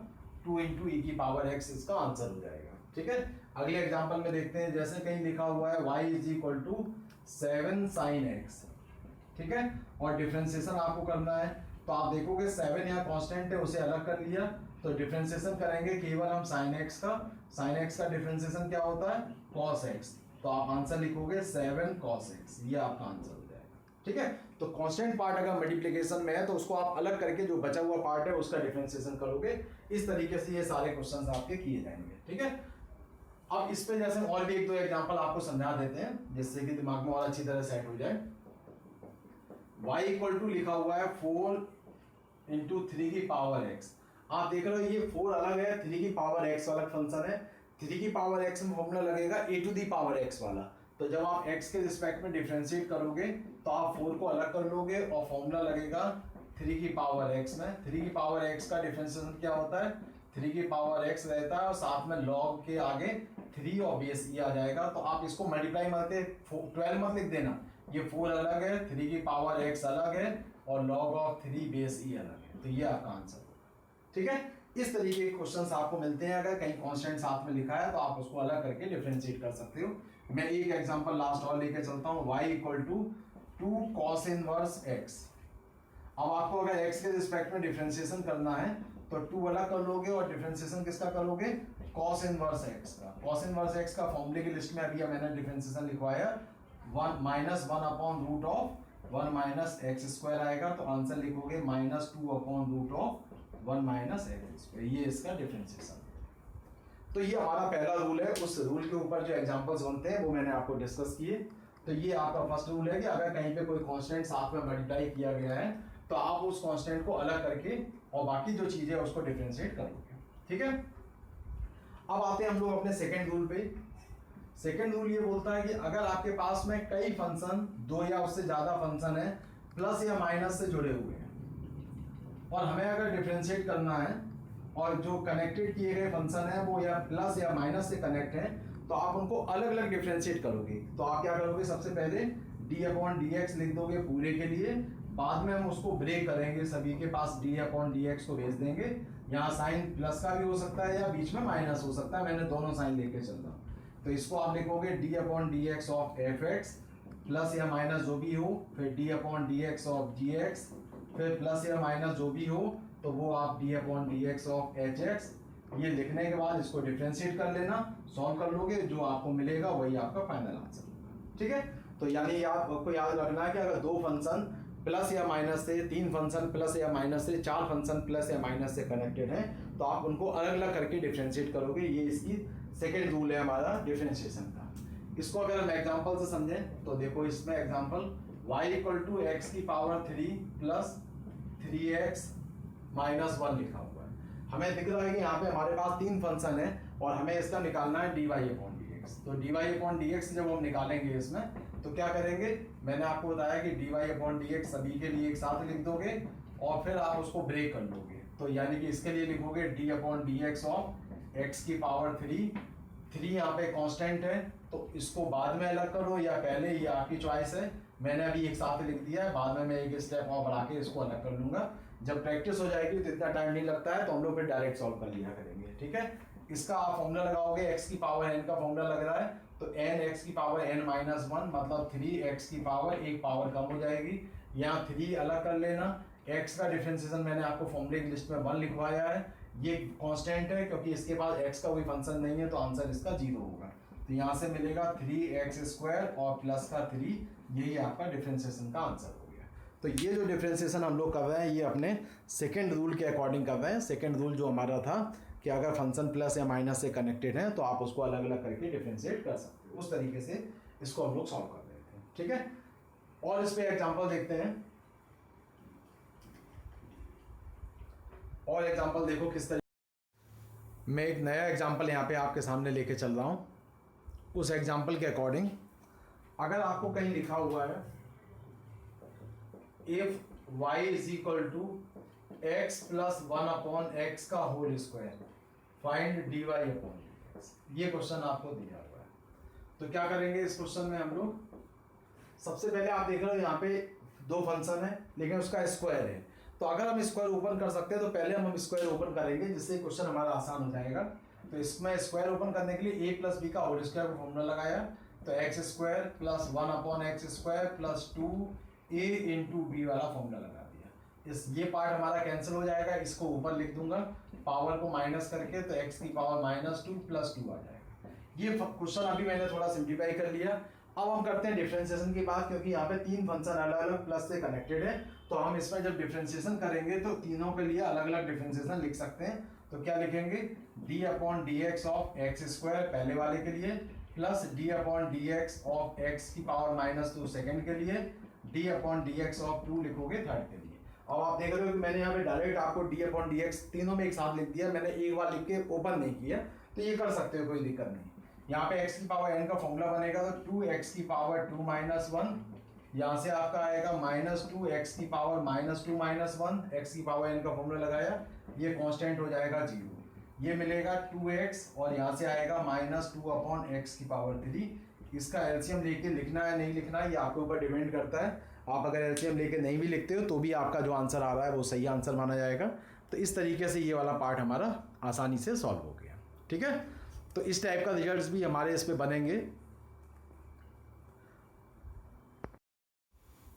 2 इंटू e की पावर x इसका आंसर हो जाएगा, ठीक है। अगले एग्जांपल में देखते हैं। जैसे कहीं लिखा हुआ है y is equal to 7 sin x, ठीक है, और डिफरेंशिएशन आपको करना है, तो आप देखोगे 7 यहाँ कांस्टेंट है उसे अलग कर लिया, तो डिफरेंशिएशन करेंगे केवल हम sin x का। sin x का डिफरेंशिएशन क्या होता है, cos x, तो आप आंसर लिखोगे 7 cos x, ये आपका आंसर हो जाएगा, ठीक है। तो कांस्टेंट पार्ट अगर मल्टीप्लिकेशन में है तो उसको आप अलग करके जो बचा हुआ पार्ट है उसका डिफरेंशिएशन करोगे। इस तरीके से ये सारे क्वेश्चंस आपके किए जाएंगे, ठीक है। अब इस पे जैसे और भी एक दो एग्जांपल आपको समझा देते हैं जिससे कि दिमाग में और अच्छी तरह सेट हो जाए। y इक्वल टू लिखा हुआ है 4 इंटू 3 की पावर x। आप देख रहे हो ये 4 अलग है, 3 की पावर x अलग फंक्शन है। 3 की पावर x में फॉर्मूला लगेगा a to the power x वाला, तो जब आप x के रिस्पेक्ट में डिफरेंशिएट करोगे तो आप 4 को अलग कर लोगे और फॉर्मूला लगेगा 3 की पावर x में। 3 की पावर x का डिफरेंशिएशन क्या होता है, 3 की पावर x रहता है और साथ में log के आगे 3 और बेस e आ जाएगा। तो आप इसको मल्टीप्लाई मारते 12 मत लिख देना, ये 4 अलग है, 3 की पावर x अलग है और log ऑफ 3 बेस e अलग है, तो ये आपका आंसर होगा, ठीक है। इस तरीके के क्वेश्चंस आपको मिलते हैं। अगर कहीं कांस्टेंट साथ में लिखा है तो आप उसको अलग करके डिफरेंशिएट कर सकते हो। मैं एक एग्जांपल लास्ट और लेके चलता हूँ। y equal to 2 cos inverse x। अब आपको अगर x के रिस्पेक्ट में डिफरेंशिएशन करना है तो 2 अलग कर लोगे और डिफरेंशिएशन किसका करोगे, cos इनवर्स x का। cos इनवर्स x का फॉर्मूले की लिस्ट में अभी मैंने डिफरेंशिएशन लिखवाया 1 minus 1 upon root of 1 minus x square आएगा, तो आंसर लिखोगे -2 upon root of 1 minus x square. ये इसका डिफरेंशिएशन। तो ये हमारा पहला रूल है। उस रूल के ऊपर जो एग्जांपल्स बनते हैं वो मैंने आपको डिस्कस किए। तो ये आपका फर्स्ट रूल है कि अगर कहीं पे कोई कांस्टेंट साथ में मल्टीप्लाई किया गया है तो आप उस कांस्टेंट को अलग करके और बाकी जो चीजें है उसको डिफरेंशिएट करोगे, ठीक है। अब आते हैं हम लोग अपने सेकेंड रूल पे। सेकेंड रूल ये बोलता है कि अगर आपके पास में कई फंक्शन, 2 या उससे ज्यादा फंक्शन है प्लस या माइनस से जुड़े हुए हैं और हमें अगर डिफरेंशिएट करना है और जो कनेक्टेड किए गए फंक्शन है वो या प्लस या माइनस से कनेक्ट है, तो आप उनको अलग अलग डिफरेंशिएट करोगे। तो आप क्या करोगे, सबसे पहले d अपॉन dx लिख दोगे पूरे के लिए, बाद में हम उसको ब्रेक करेंगे, सभी के पास d अपॉन dx को भेज देंगे यहाँ साइन प्लस का भी हो सकता है या बीच में माइनस हो सकता है, मैंने दोनों साइन लेके चल रहा हूँ। तो इसको आप लिखोगे d upon D x of f x plus या माइनस जो भी हो, फिर d upon D x of g x, फिर प्लस या माइनस जो भी हो तो वो आप d upon D x of h x. ये लिखने के बाद इसको डिफ्रेंशिएट कर लेना, सॉल्व कर लोगे, जो आपको मिलेगा वही आपका फाइनल आंसर होगा। ठीक है, तो यानी आपको याद रखना है कि अगर दो फंक्शन प्लस या माइनस से, तीन फंक्शन प्लस या माइनस से, चार फंक्शन प्लस या माइनस से कनेक्टेड है तो आप उनको अलग अलग करके डिफ्रेंशिएट करोगे। ये इसकी सेकेंड रूल है हमारा डिफ्रेंशिएशन का। इसको अगर हम एग्जांपल से समझें तो देखो इसमें example y equal to x की पावर 3 प्लस 3x माइनस 1 लिखा हुआ है। हमें दिख रहा है कि यहाँ पे हमारे पास तीन फंक्शन है और हमें इसका निकालना है dy अपॉन dx। तो dy अपॉन dx जब हम निकालेंगे इसमें तो क्या करेंगे, मैंने आपको बताया कि dy अपॉन dx सभी के लिए एक साथ लिख दोगे और फिर आप उसको ब्रेक कर लोगे। तो यानी कि इसके लिए लिखोगे d upon dx of x की पावर 3 यहाँ पे कांस्टेंट है तो इसको बाद में अलग करो या पहले, ये आपकी चॉइस है। मैंने अभी एक साथ लिख दिया है, बाद में मैं एक स्टेप और बढ़ा के इसको अलग कर लूंगा। जब प्रैक्टिस हो जाएगी तो इतना टाइम नहीं लगता है तो हम लोग फिर डायरेक्ट सॉल्व कर लिया करेंगे। ठीक है, इसका आप फॉर्मूला लगाओगे, x की पावर n का फॉर्मूला लग रहा है तो n x की पावर n माइनस 1 मतलब 3x की पावर एक पावर कम हो जाएगी। यहाँ 3 अलग कर लेना, x का डिफरेंशिएशन मैंने आपको फॉर्मूले की लिस्ट में 1 लिखवाया है, ये कांस्टेंट है क्योंकि इसके पास x का कोई फंक्शन नहीं है तो आंसर इसका 0 होगा। तो यहाँ से मिलेगा 3x स्क्वायर और प्लस का 3, यही आपका डिफरेंशिएशन का आंसर हो गया। तो ये जो डिफरेंशिएशन हम लोग कर रहे हैं ये अपने सेकेंड रूल के अकॉर्डिंग कर रहे हैं। सेकेंड रूल जो हमारा था कि अगर फंक्शन प्लस या माइनस से कनेक्टेड है तो आप उसको अलग अलग करके डिफरेंशिएट कर सकते हो, उस तरीके से इसको हम लोग सॉल्व कर रहे थे। ठीक है, और इस पे एग्जाम्पल देखते हैं। और एग्जाम्पल देखो किस तरीके, मैं एक नया एग्जाम्पल यहाँ पे आपके सामने लेके चल रहा हूँ। उस एग्जाम्पल के अकॉर्डिंग अगर आपको कहीं लिखा हुआ है if y is equal to x plus 1 upon x का whole square find dy upon dx, ये क्वेश्चन आपको दिया हुआ है। तो क्या करेंगे इस क्वेश्चन में हम लोग, सबसे पहले आप देख रहे हो यहाँ पे दो फंक्शन है लेकिन उसका स्क्वायर है। तो अगर हम स्क्वायर ओपन कर सकते हैं तो पहले हम स्क्वायर ओपन करेंगे जिससे क्वेश्चन हमारा आसान हो जाएगा। तो इसमें स्क्वायर ओपन करने के लिए a प्लस बी का होल स्क्वायर का फॉर्मूला लगाया तो x square plus 1 upon x square plus 2a into b वाला फॉर्मूला लगा दिया। इस ये पार्ट हमारा कैंसिल हो जाएगा, इसको ऊपर लिख दूंगा पावर को माइनस करके तो x की पावर -2 प्लस 2 आ जाएगा। ये क्वेश्चन अभी मैंने थोड़ा सिंप्लीफाई कर लिया। अब हम करते हैं डिफरेंशिएशन की बात, क्योंकि यहाँ पे तीन फंक्शन अलग अलग प्लस से कनेक्टेड है तो हम इसमें जब डिफरेंशिएशन करेंगे तो तीनों के लिए अलग अलग डिफरेंशिएशन लिख सकते हैं। तो क्या लिखेंगे, d upon D x of x square पहले वाले के लिए plus d upon D x of x की पावर -2 सेकेंड के लिए, d upon D x of 2 लिखोगे थर्ड के लिए। अब आप देख रहे हो कि मैंने यहाँ पे डायरेक्ट आपको d अपॉन डी एक्स तीनों में एक साथ लिख दिया, मैंने एक बार लिख के ओपन नहीं किया। तो ये कर सकते हो, कोई दिक्कत नहीं। यहाँ पे x की पावर n का फॉर्मूला बनेगा तो 2x की पावर 2 माइनस 1, यहाँ से आपका आएगा -2 x की पावर -2 माइनस 1, x की पावर n का फॉर्मूला लगाया, ये कांस्टेंट हो जाएगा 0, ये मिलेगा 2x और यहाँ से आएगा -2 अपॉन x की पावर 3। इसका एलसीएम लेके लिखना है नहीं लिखना है ये आपके ऊपर डिपेंड करता है। आप अगर एलसीएम लेके नहीं भी लिखते हो तो भी आपका जो आंसर आ रहा है वो सही आंसर माना जाएगा। तो इस तरीके से ये वाला पार्ट हमारा आसानी से सॉल्व हो गया। ठीक है, तो इस टाइप का रिजल्ट्स भी हमारे इस पे बनेंगे।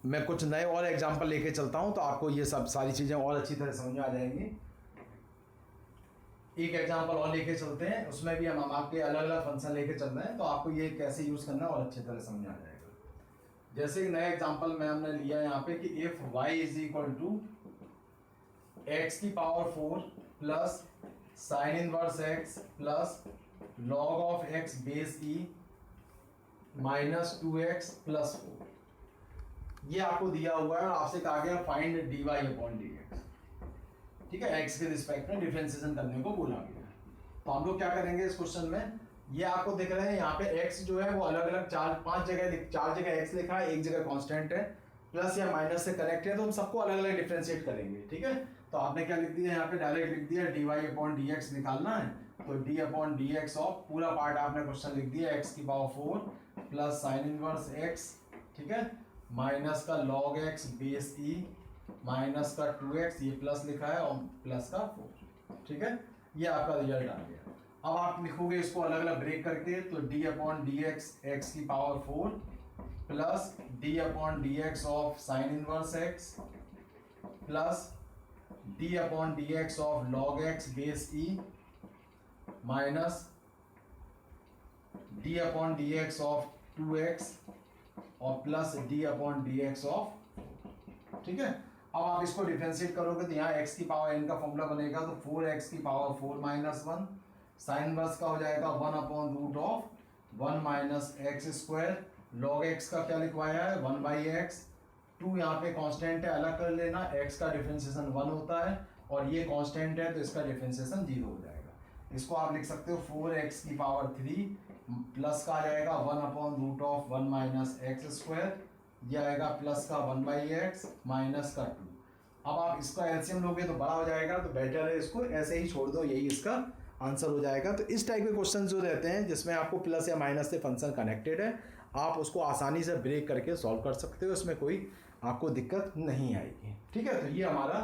मैं कुछ नए और एग्जांपल लेके चलता हूं तो आपको ये सब सारी चीज़ें और अच्छी तरह समझ में आ जाएंगी। एक एग्जांपल और लेके चलते हैं, उसमें भी हम आपके अलग अलग फंक्शन लेके चल रहे हैं तो आपको ये कैसे यूज़ करना है और अच्छी तरह समझ आ जाएगा। जैसे एक नया एग्जांपल में हमने लिया यहाँ पे कि if y is equal to x की power 4 plus sine inverse x plus log of x base e -2x plus 4, ये आपको दिया हुआ है और आपसे कहा गया फाइंड dy अपॉन dx। ठीक है, x के रिस्पेक्ट में डिफरेंशिएशन करने को बोला गया। तो हम लोग क्या करेंगे इस क्वेश्चन में, ये आपको दिख रहे हैं यहाँ पे x जो है वो अलग अलग चार जगह x लिखा है, एक जगह कांस्टेंट है, प्लस या माइनस से कनेक्ट है तो हम सबको अलग अलग डिफरेंशिएट करेंगे। ठीक है, तो आपने क्या लिख दिया यहाँ पे, डायरेक्ट लिख दिया dy अपॉन dx निकालना है तो d अपॉन dx ऑफ पूरा पार्ट आपने क्वेश्चन लिख दिया x की power 4 plus sine inverse x, ठीक है, माइनस का log x base e minus का 2x, ये प्लस लिखा है और प्लस का 4। ठीक है, ये आपका रिजल्ट आ गया। अब आप लिखोगे इसको अलग अलग ब्रेक करके, तो d upon D x x की power 4 plus d upon D x of sine inverse x plus d upon D x of log x base e minus d upon D x of 2x और plus d upon D x of, ठीक है। अब आप इसको differentiate करोगे तो यहाँ x की पावर n का फॉर्मूला बनेगा, तो 4x की पावर 4 माइनस 1 साइन वर्स का हो जाएगा 1 upon root of 1 minus x square, log x का क्या लिखवाया है 1 बाई एक्स, 2 यहाँ पे कांस्टेंट है, अलग कर लेना, x का डिफरेंशिएशन 1 होता है और ये कांस्टेंट है तो इसका डिफरेंशिएशन 0 हो जाएगा। इसको आप लिख सकते हो 4x की पावर 3 प्लस का आ जाएगा 1 upon root of 1 minus x square, ये आएगा प्लस का 1 बाई एक्स माइनस का 2। अब आप इसका एलसीएम लोगे तो बड़ा हो जाएगा, तो बेटर है इसको ऐसे ही छोड़ दो, यही इसका आंसर हो जाएगा। तो इस टाइप के क्वेश्चन जो रहते हैं जिसमें आपको प्लस या माइनस से फंक्शन कनेक्टेड है, आप उसको आसानी से ब्रेक करके सॉल्व कर सकते हो, इसमें कोई आपको दिक्कत नहीं आएगी, ठीक है। तो ये हमारा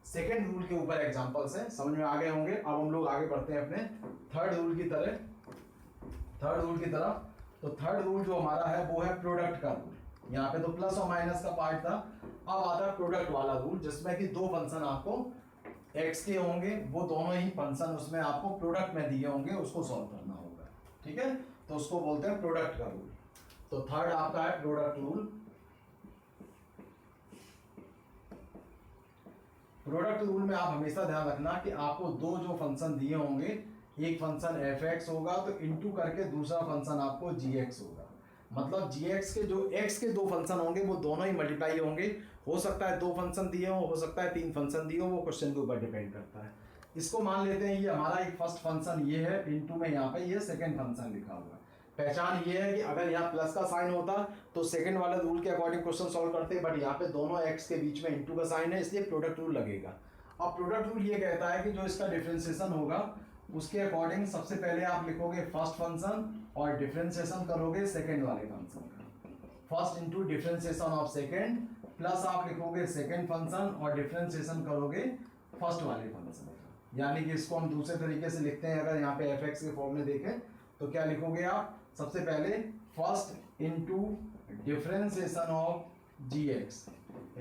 सेकेंड रूल के ऊपर एग्जाम्पल्स हैं, समझ में आ गए होंगे। अब हम लोग आगे बढ़ते हैं अपने थर्ड रूल की तरफ। तो थर्ड रूल जो हमारा है वो है प्रोडक्ट का रूल। यहाँ पे तो प्लस और माइनस का पार्ट था, अब आता है प्रोडक्ट वाला रूल, जिसमें कि दो फंक्शन आपको x के होंगे, वो दोनों ही फंक्शन उसमें आपको प्रोडक्ट में दिए होंगे, उसको सॉल्व करना होगा, ठीक है। तो उसको बोलते हैं प्रोडक्ट का रूल। तो थर्ड आपका है प्रोडक्ट रूल। प्रोडक्ट रूल में आप हमेशा ध्यान रखना कि आपको दो जो फंक्शन दिए होंगे, एक फंक्शन fx होगा तो इनटू करके दूसरा फंक्शन आपको gx होगा, मतलब gx के जो x के दो फंक्शन होंगे वो दोनों ही मल्टीप्लाई होंगे। हो सकता है दो फंक्शन दिए हो सकता है तीन फंक्शन दिए हो, वो क्वेश्चन के ऊपर डिपेंड करता है। इसको मान लेते हैं ये हमारा एक फर्स्ट फंक्शन ये है, इनटू में यहाँ पे ये सेकंड फंक्शन लिखा हुआ है। पहचान ये है कि अगर यहाँ प्लस का साइन होता तो सेकंड वाले रूल के अकॉर्डिंग क्वेश्चन सॉल्व करते, बट यहाँ पे दोनों x के बीच में इनटू का साइन है, इसलिए प्रोडक्ट रूल लगेगा। अब प्रोडक्ट रूल ये कहता है कि जो इसका डिफरेंशिएशन होगा उसके अकॉर्डिंग सबसे पहले आप लिखोगे फर्स्ट फंक्शन और डिफरेंशिएशन करोगे सेकंड वाले फंक्शन का, first into differentiation of second, plus आप लिखोगे सेकंड फंक्शन और डिफरेंशिएशन करोगे फर्स्ट वाले फंक्शन का। यानी कि इसको हम दूसरे तरीके से लिखते हैं, अगर यहाँ पे fx के फॉर्म में देखें तो क्या लिखोगे आप, सबसे पहले first into differentiation of gx,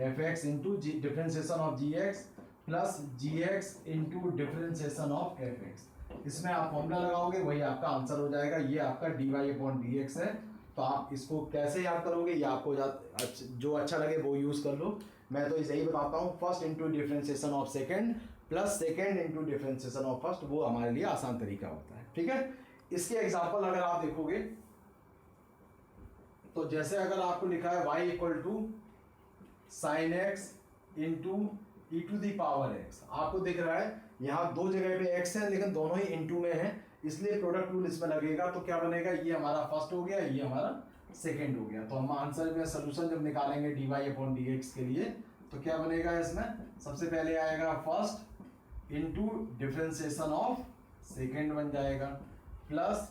fx into differentiation of gx plus gx into differentiation of fx। इसमें आप फॉर्मूला लगाओगे वही आपका आंसर हो जाएगा। ये आपका dy अपॉन dx है। तो आप इसको कैसे याद करोगे, ये आपको जो अच्छा लगे वो यूज कर लो। मैं तो यही बताता हूँ, first into differentiation of second plus second into differentiation of first, वो हमारे लिए आसान तरीका होता है, ठीक है। इसके एग्जाम्पल अगर आप देखोगे तो जैसे अगर आपको लिखा है y equal to sine x into e to the power x, आपको दिख रहा है यहाँ दो जगह पे x है लेकिन दोनों ही इनटू में है, इसलिए प्रोडक्ट रूल इसमें लगेगा। तो क्या बनेगा, ये हमारा फर्स्ट हो गया, ये हमारा सेकंड हो गया। तो हम आंसर में सोल्यूशन जब निकालेंगे dy अपॉन dx के लिए तो क्या बनेगा, इसमें सबसे पहले आएगा first into differentiation of second बन जाएगा, प्लस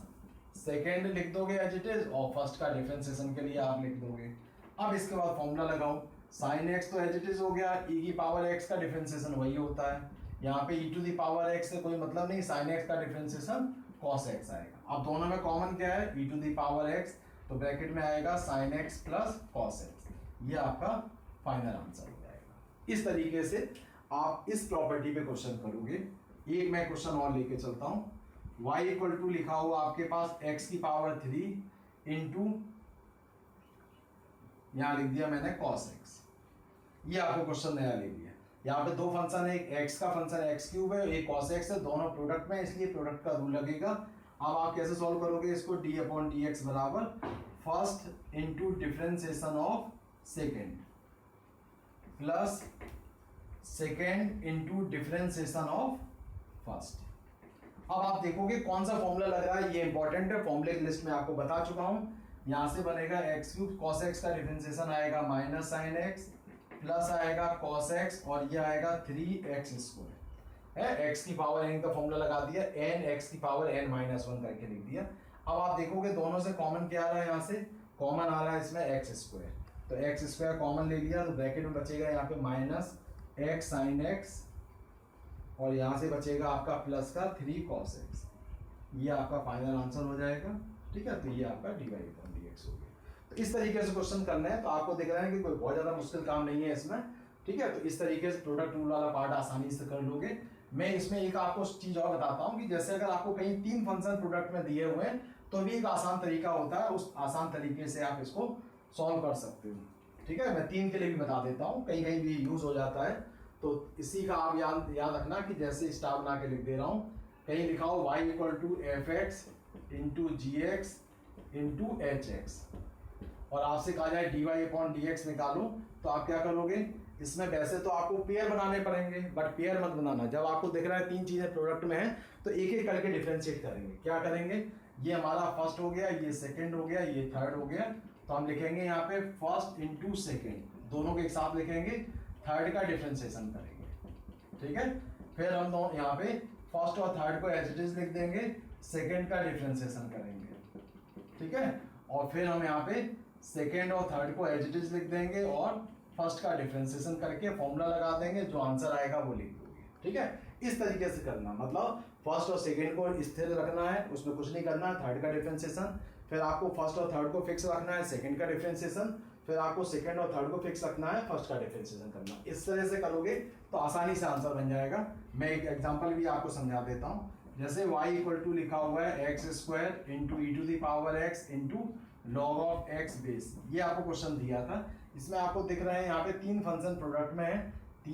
सेकंड लिख दोगे एज इट इज और फर्स्ट का डिफरेंशिएशन के लिए आप लिख दोगे। अब इसके बाद फॉर्मूला लगाओ, साइन एक्स तो एज इट इज हो गया, ई की पावर एक्स का डिफरेंशिएशन वही होता है, यहाँ पे ई टू दी पावर एक्स से कोई मतलब नहीं, साइन एक्स का डिफरेंशिएशन कॉस एक्स आएगा। अब दोनों में कॉमन क्या है, e to the power x, तो ब्रैकेट में आएगा sine x plus cos x, ये आपका फाइनल आंसर हो जाएगा। इस तरीके से आप इस प्रॉपर्टी पे क्वेश्चन करोगे। एक मैं क्वेश्चन और लेके चलता हूँ, y इक्वल टू लिखा हुआ आपके पास x की पावर 3 इंटू यहाँ लिख दिया मैंने cos x, ये आपको क्वेश्चन नया ले लिया। यहाँ पे दो फंक्शन है, एक x का फंक्शन x क्यूब है, एक cos x है, दोनों प्रोडक्ट में, इसलिए प्रोडक्ट का रूल लगेगा। अब आप कैसे सॉल्व करोगे इसको, d अपॉन डी एक्स बराबर first into differentiation of second plus second into differentiation of first. अब आप देखोगे कौन सा फॉर्मूला लग रहा है, ये इंपॉर्टेंट है, फॉर्मूले की लिस्ट में आपको बता चुका हूं। यहां से बनेगा एक्स क्यूब, कॉस एक्स का डिफरेंशिएशन आएगा माइनस साइन एक्स, प्लस आएगा कॉस एक्स और ये आएगा 3x स्क्वायर है, x की पावर n का फॉर्मूला लगा दिया, n x की पावर n माइनस 1 करके लिख दिया। अब आप देखोगे दोनों से कॉमन क्या आ रहा है, यहाँ से कॉमन आ रहा है इसमें एक्स स्क्वायर, तो एक्स स्क्वायर कॉमन ले लिया, तो ब्रैकेट में बचेगा यहाँ पे माइनस एक्स साइन एक्स और यहाँ से बचेगा आपका प्लस का 3 cos x। ये आपका फाइनल आंसर हो जाएगा। ठीक है, तो ये आपका dy अपॉन dx हो गया। तो इस तरीके से क्वेश्चन करना है। तो आपको दिख रहा है कि कोई बहुत ज़्यादा मुश्किल काम नहीं है इसमें। ठीक है, तो इस तरीके से प्रोडक्ट रूल वाला पार्ट आसानी से कर लोगे। मैं इसमें एक आपको चीज़ और बताता हूँ कि जैसे अगर आपको कहीं 3 फंक्शन प्रोडक्ट में दिए हुए हैं तो भी एक आसान तरीका होता है, उस आसान तरीके से आप इसको सॉल्व कर सकते हो। ठीक है, मैं 3 के लिए भी बता देता हूँ, कहीं कहीं भी यूज़ हो जाता है। तो इसी का आप याद रखना कि जैसे स्टार बना के लिख दे रहा हूँ, कहीं लिखा हो y equal to f x into g x into h x, और आपसे कहा जाए dy अपॉन डी एक्स निकालो, तो आप क्या करोगे? इसमें वैसे तो आपको पेयर बनाने पड़ेंगे, बट पेयर मत बनाना। जब आपको दिख रहा है 3 चीज़ें प्रोडक्ट में हैं तो एक एक करके डिफ्रेंशिएट करेंगे। क्या करेंगे? ये हमारा फर्स्ट हो गया, ये सेकंड हो गया, ये थर्ड हो गया। तो हम लिखेंगे यहाँ पे फर्स्ट इंटू सेकेंड, दोनों के एक साथ लिखेंगे, थर्ड का डिफ्रेंशिएशन करेंगे। ठीक है, फिर हम यहाँ पे फर्स्ट और थर्ड को एज इट इज लिख देंगे, सेकेंड का डिफ्रेंशिएशन करेंगे। ठीक है, और फिर हम यहाँ पे सेकेंड और थर्ड को एज इट इज लिख देंगे और फर्स्ट का डिफरेंशिएशन करके फॉर्मूला लगा देंगे, जो आंसर आएगा वो लिख दोगे। ठीक है, इस तरीके से करना, मतलब फर्स्ट और सेकंड को स्थिर रखना है, उसमें कुछ नहीं करना है। थर्ड का डिफरेंशिएशन, फिर आपको फर्स्ट और थर्ड को फिक्स रखना है, सेकंड का डिफरेंशिएशन, फिर आपको सेकंड और थर्ड को फिक्स रखना है, फर्स्ट का डिफरेंशिएशन करना। इस तरह से करोगे तो आसानी से आंसर बन जाएगा। मैं एक एग्जाम्पल भी आपको समझा देता हूँ। जैसे y इक्वल टू लिखा हुआ है x square into e to the power x into log of x base, ये आपको क्वेश्चन दिया था। इसमें आपको दिख रहे हैं यहाँ पे 3 फंक्शन प्रोडक्ट में है,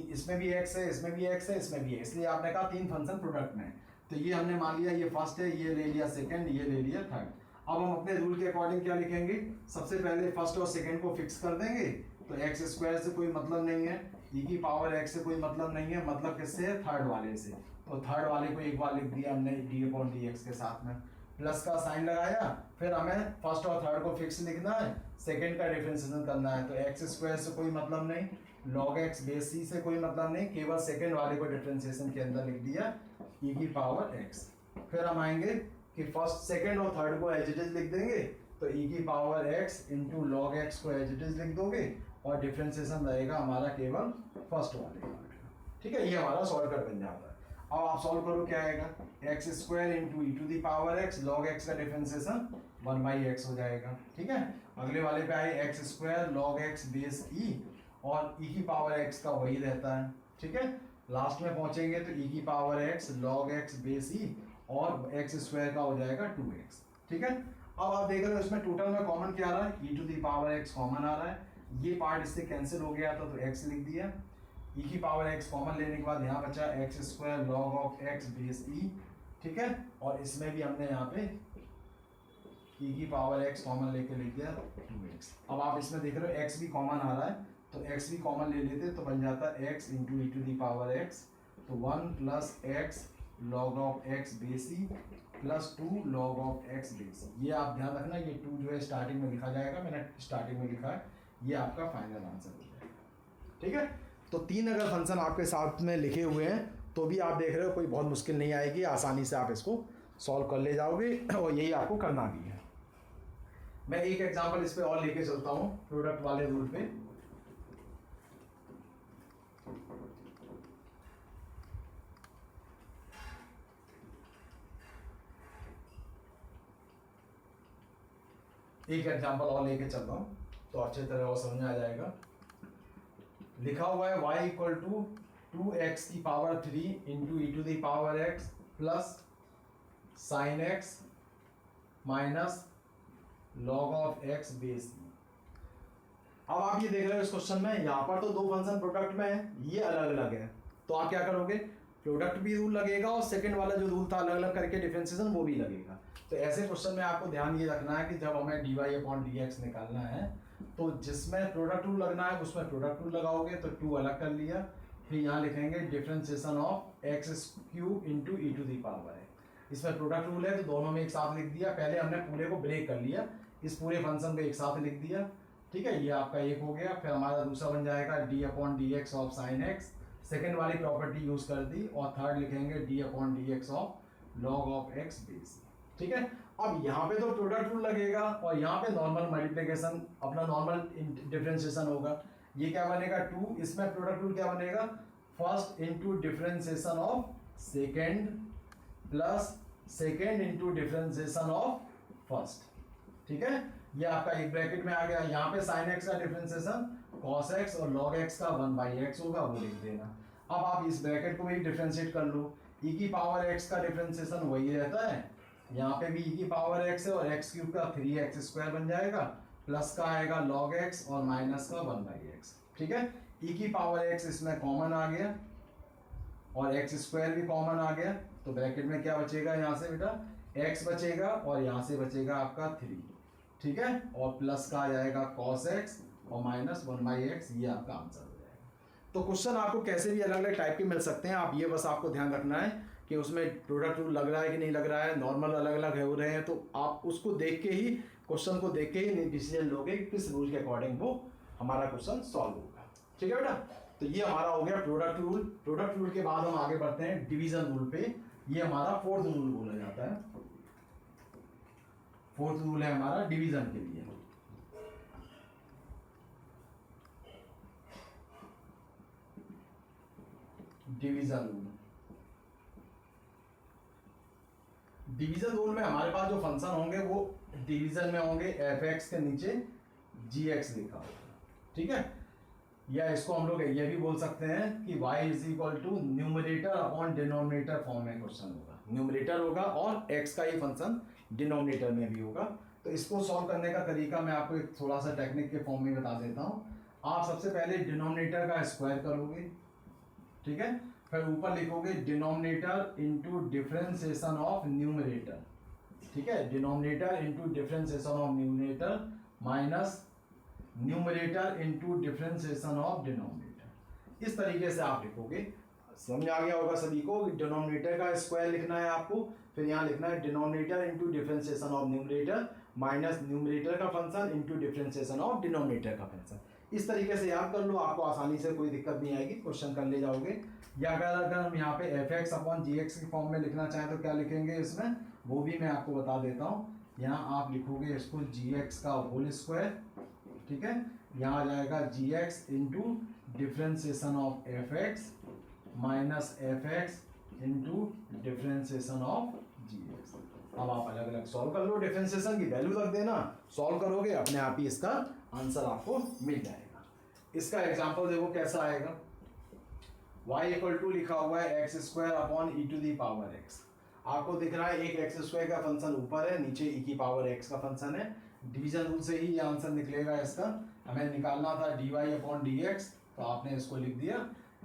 इसमें भी x है, इसमें भी x है, इसमें भी है, इसलिए आपने कहा 3 फंक्शन प्रोडक्ट में है। तो ये हमने मान लिया ये फर्स्ट है, ये ले लिया सेकंड, ये ले लिया थर्ड। अब हम अपने रूल के अकॉर्डिंग क्या लिखेंगे? सबसे पहले फर्स्ट और सेकंड को फिक्स कर देंगे। तो एक्स स्क्वायर से कोई मतलब नहीं है, ई की पावर एक्स से कोई मतलब नहीं है, मतलब किससे है? थर्ड वाले से। तो थर्ड वाले को एक बार लिख दिया हमने डी अपॉन डी एक्स के साथ में, प्लस का साइन लगाया। फिर हमें फर्स्ट और थर्ड को फिक्स लिखना है, सेकंड का डिफरेंशिएशन करना है। तो एक्स स्क्वायर से कोई मतलब नहीं, लॉग एक्स बेस सी से कोई मतलब नहीं, केवल सेकंड वाले को डिफरेंशिएशन के अंदर लिख दिया ई की पावर एक्स। फिर हम आएंगे कि फर्स्ट सेकंड और थर्ड को एज इट इज लिख देंगे, तो ई की power x into log x को एज इट इज लिख दोगे और डिफरेंशिएशन रहेगा हमारा केवल फर्स्ट वाले का। ठीक है, ये हमारा शॉर्टकट बन जाता है। अब आप सॉल्व करो, क्या आएगा? X square into e to the power x, log x का डिफरेंशिएशन 1/x हो जाएगा। ठीक है, अगले वाले पे आए x square log x base e, और ई की पावर एक्स का वही रहता है। ठीक है, लास्ट में पहुंचेंगे तो ई की power x log x base e और एक्स स्क्वायर का हो जाएगा 2x। ठीक है, अब आप देख रहे हो इसमें टोटल में कॉमन क्या आ रहा है? E to the power x common आ रहा है, ये पार्ट इससे कैंसिल हो गया था तो x लिख दिया। ई की पावर x कॉमन लेने के बाद यहाँ बचा x square log of x base e. ठीक है, और इसमें भी हमने यहाँ पे ई की पावर x कॉमन लेके लिख दिया 2x। अब आप इसमें देख रहे हो x भी कॉमन आ रहा है, तो x भी कॉमन ले लेते तो बन जाता है x into e to the power x, तो 1 plus x log of x base e plus 2 log of x base. ये आप ध्यान रखना, ये 2 जो है स्टार्टिंग में लिखा जाएगा, मैंने स्टार्टिंग में लिखा है, ये आपका फाइनल आंसर हो जाएगा। ठीक है, तो 3 अगर फंक्शन आपके साथ में लिखे हुए हैं तो भी आप देख रहे हो कोई बहुत मुश्किल नहीं आएगी, आसानी से आप इसको सॉल्व कर ले जाओगे, और यही आपको करना भी है। मैं एक एग्जांपल इस पे और लेके चलता हूँ प्रोडक्ट वाले रूल पे। एक एग्जांपल और लेके चल रहा हूँ तो अच्छे तरह और समझ में आ जाएगा। लिखा हुआ है y इक्वल टू 2x की power 3 into e to the power x plus साइन x minus log of x base. अब आप ये देख रहे हो इस क्वेश्चन में, यहाँ पर तो 2 फंक्शन प्रोडक्ट में है, ये अलग अलग है, तो आप क्या करोगे? प्रोडक्ट भी रूल लगेगा और सेकंड वाला जो रूल था अलग अलग करके डिफरेंशिएशन वो भी लगेगा। तो ऐसे क्वेश्चन में आपको ध्यान ये रखना है कि जब हमें dy अपॉन dx निकालना है तो जिसमें प्रोडक्ट रूल लगना है उसमें प्रोडक्ट रूल लगाओगे, तो 2 अलग कर लिया। फिर यहाँ लिखेंगे differentiation of x cube into e to the power है, इसमें प्रोडक्ट रूल है तो दोनों में एक साथ लिख दिया। पहले हमने पूरे को ब्रेक कर लिया, इस पूरे फंक्शन को एक साथ लिख दिया। ठीक है, ये आपका एक हो गया। फिर हमारा दूसरा बन जाएगा D upon D x of sine x, second वाली प्रॉपर्टी यूज कर दी, और थर्ड लिखेंगे D upon D x of log of x base. ठीक है, अब यहाँ पे तो प्रोडक्ट रूल लगेगा और यहाँ पे नॉर्मल मल्टीप्लिकेशन अपना नॉर्मल डिफरेंशिएशन होगा। ये क्या बनेगा 2, इसमें प्रोडक्ट रूल क्या बनेगा first into differentiation of second plus second into differentiation of first. ठीक है, ये आपका एक ब्रैकेट में आ गया। यहाँ पे साइन एक्स का डिफरेंशिएशन कॉस एक्स और लॉग एक्स का 1/x होगा, वो लिख देना। अब आप इस ब्रैकेट को भी डिफरेंशिएट कर लो। e की पावर x का डिफरेंशिएशन वही रहता है, यहाँ पे भी e की पावर x है और x क्यूब का 3x² बन जाएगा, प्लस का आएगा log x और माइनस का 1/x। ठीक है, e की पावर x इसमें कॉमन आ गया और x² भी कॉमन आ गया, तो ब्रैकेट में क्या बचेगा यहाँ से बेटा, x बचेगा और यहाँ से बचेगा आपका 3। ठीक है, और प्लस का आ जाएगा cos x और माइनस 1/x, ये आपका आंसर हो जाएगा। तो क्वेश्चन आपको कैसे भी अलग अलग टाइप के मिल सकते हैं, आप ये बस आपको ध्यान रखना है कि उसमें प्रोडक्ट रूल लग रहा है कि नहीं लग रहा है, नॉर्मल अलग अलग हो रहे हैं, तो आप उसको देख के ही, क्वेश्चन को देख के ही डिसीजन लोगे कि किस रूल के अकॉर्डिंग वो हमारा क्वेश्चन सॉल्व होगा। ठीक है बेटा, तो ये हमारा हो गया प्रोडक्ट रूल। प्रोडक्ट रूल के बाद हम आगे बढ़ते हैं डिवीजन रूल पे, ये हमारा फोर्थ रूल बोला जाता है। फोर्थ रूल है हमारा डिवीजन के लिए। डिवीजन रूल, डिवीजन रूल में हमारे पास जो फंक्शन होंगे वो डिवीजन में होंगे f(x) के नीचे gx लिखा होगा। ठीक है, या इसको हम लोग ये भी बोल सकते हैं कि y = numerator upon denominator form में क्वेश्चन होगा। न्यूमरेटर होगा और x का ही फंक्शन डिनोमिनेटर में भी होगा। तो इसको सॉल्व करने का तरीका मैं आपको एक थोड़ा सा टेक्निक के फॉर्म में बता देता हूँ। आप सबसे पहले डिनोमिनेटर का स्क्वायर करोगे, ठीक है, फिर ऊपर लिखोगे denominator into differentiation of numerator. ठीक है, denominator into differentiation of numerator minus numerator into differentiation of denominator. इस तरीके से आप लिखोगे। समझ आ गया होगा सभी को, डिनोमिनेटर का स्क्वायर लिखना है आपको, फिर यहाँ लिखना है denominator into differentiation of numerator minus numerator का function into differentiation of denominator का फंक्शन। इस तरीके से याद कर लो, आपको आसानी से कोई दिक्कत नहीं आएगी, क्वेश्चन कर ले जाओगे। या अगर हम यहाँ पे f(x) अपॉन gx की फॉर्म में लिखना चाहें तो क्या लिखेंगे इसमें, वो भी मैं आपको बता देता हूँ। यहाँ आप लिखोगे इसको gx का होल स्क्वायर। ठीक है, यहाँ आ जाएगा gx into differentiation of f(x) minus f(x) into differentiation of gx। अब आप अलग अलग सॉल्व कर लो, डिफरेंशिएशन की वैल्यू रख देना, सॉल्व करोगे अपने आप ही इसका आंसर आपको मिल जाएगा। इसका एग्जांपल देखो कैसा आएगा। y = लिखा हुआ है x² अपॉन e⁻x। आपको दिख रहा है एक x² का फंक्शन ऊपर है, नीचे e⁻x का फंक्शन है। डिवीजन रूल से ही ये आंसर निकलेगा इसका। हमें निकालना था dy/dx, तो आपने इसको लिख दिया